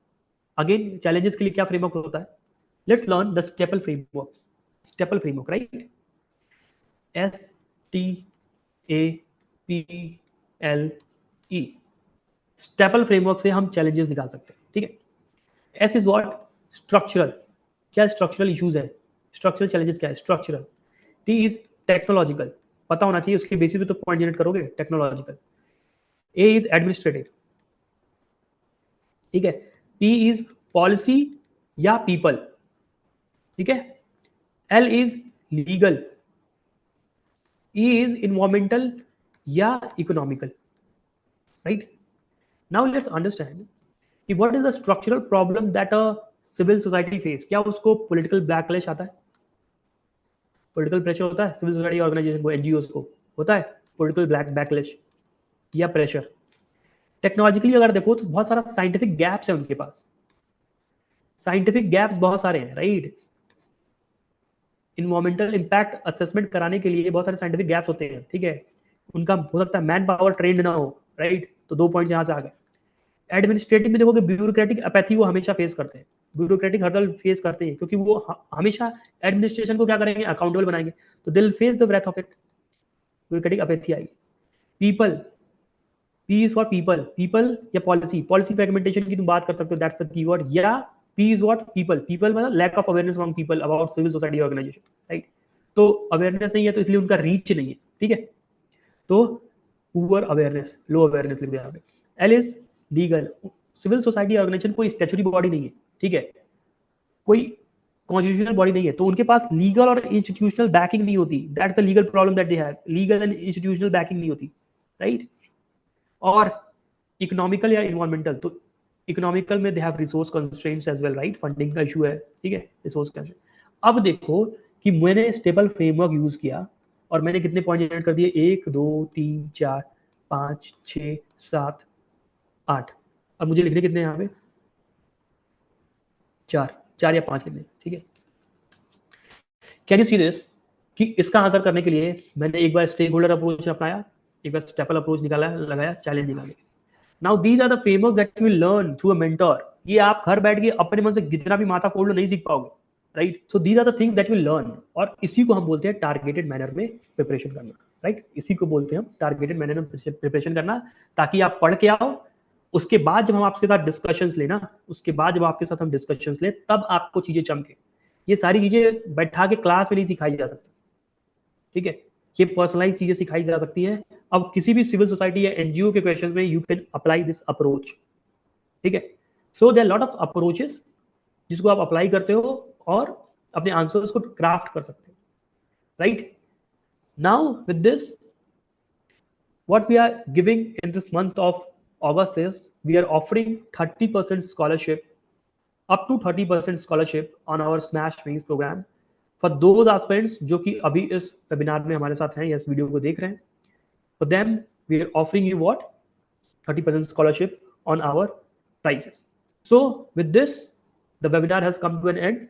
अगेन चैलेंजेस के लिए क्या फ्रेमवर्क होता है? Let's learn the staple framework, staple framework, right. STAPLE, staple framework से हम चैलेंजेस निकाल सकते हैं, ठीक है। S is what? स्ट्रक्चरल। क्या स्ट्रक्चरल इश्यूज है? स्ट्रक्चरल चैलेंजेस क्या है? स्ट्रक्चरल। T इज टेक्नोलॉजिकल, पता होना चाहिए, उसके बेसिस पे तो पॉइंट जनरेट करोगे, टेक्नोलॉजिकल। A इज एडमिनिस्ट्रेटिव, ठीक है। P इज पॉलिसी या पीपल, ठीक है। L is legal. E is environmental या economical, right? Now let's understand कि what is the structural problem that a civil society face? क्या उसको political backlash आता है? Political pressure होता है सिविल सोसाइटी ऑर्गेनाइजेशन को, NGOs को होता है political backlash, या प्रेशर। टेक्नोलॉजिकली अगर देखो तो बहुत सारा साइंटिफिक गैप्स है उनके पास, साइंटिफिक गैप्स बहुत सारे हैं, राइट। इन्वायरमेंटल इम्पैक्ट असेसमेंट कराने के लिए बहुत सारे साइंटिफिक गैप्स होते हैं, ठीक है। उनका हो सकता है मैन पावर ट्रेंड ना हो, राइट। तो 2 पॉइंट यहाँ से आ गए। एडमिनिस्ट्रेटिव में देखोगे ब्यूरोक्रेटिक अपैथी वो हमेशा फेस करते हैं, ब्यूरोक्रेटिक हर्डल फेस करते हैं, क्योंकि वो हमेशा एडमिनिस्ट्रेशन को क्या करेंगे, अकाउंटेबल बनाएंगे, तो they'll face the breath of it, bureaucratic apathy आएगी। People, P is for people, people या पॉलिसी, पॉलिसी फ्रेगमेंटेशन की तुम बात कर सकते हो, दैट्स द कीवर्ड। या P is what, people, people मतलब lack of awareness among people about civil society organisation, right. तो अवेयरनेस नहीं है तो इसलिए उनका रीच नहीं है, ठीक है। तो पुअर अवेयरनेस, लो अवेयरनेस लिख दिया यहाँ पे। L is legal, civil society organisation कोई स्टैच्यूटरी बॉडी नहीं है, ठीक है, कोई कॉन्स्टिट्यूशनल बॉडी नहीं है, तो उनके पास लीगल और इंस्टीट्यूशनल बैकिंग नहीं होती, that's the legal problem that they have, legal and institutional banking नहीं होती, राइट। और इकोनॉमिकल या इन्वायरमेंटल, तो इकोनॉमिकल में they have resource constraints as well, right, funding का इशू है, ठीक है, रिसोर्स कंस्ट्रेंट। अब देखो कि मैंने स्टेबल फ्रेमवर्क यूज किया और मैंने कितने पॉइंट जनरेट कर दिए, 1 2 3 4 5 6 7 8। अब मुझे लिखने कितने यहाँ पे, 4 या 5 लिखने, ठीक है। कैन यू सी दिस कि इसका आंसर करने के लिए मैंने एक बार स्टेक होल्डर अप्रोच अपनाया, एक बार स्टेपल अप्रोच निकाला, लगाया, चैलेंज निकाले। Now these are the frameworks that you will learn through a mentor. ये आप घर बैठ के अपने मन से जितना भी माथा फोड़ लो नहीं सीख पाओगे, right. So these are the things that you will learn, और इसी को हम बोलते हैं टारगेटेड मैनर में प्रिपरेशन करना, राइट। इसी को बोलते हैं हम टारगेटेड मैनर में प्रिपरेशन करना, ताकि आप पढ़ के आओ, उसके बाद जब हम आपके साथ डिस्कशंस लेना, उसके बाद जब आपके साथ हम डिस्कशंस ले, तब आपको चीजें चमके। ये सारी चीजें बैठा के क्लास में नहीं सिखाई जा सकती, ठीक है। ये पर्सनलाइज चीजें सिखाई जा सकती हैं। अब किसी भी सिविल सोसाइटी या एनजीओ के क्वेश्चंस में you can apply this approach, ठीक है। So there lot of approaches जिसको आप अप्लाई करते हो और अपने आंसर्स को क्राफ्ट कर सकते हो, right. Now with this what we are giving in this month of August is we are offering 30% scholarship, up to 30% scholarship on our Smash Wings program for those aspirants जो कि अभी इस webinar में हमारे साथ हैं या इस वीडियो को देख रहे हैं। For them we are offering you what, 30% scholarship on our prices. So with this the webinar has come to an end.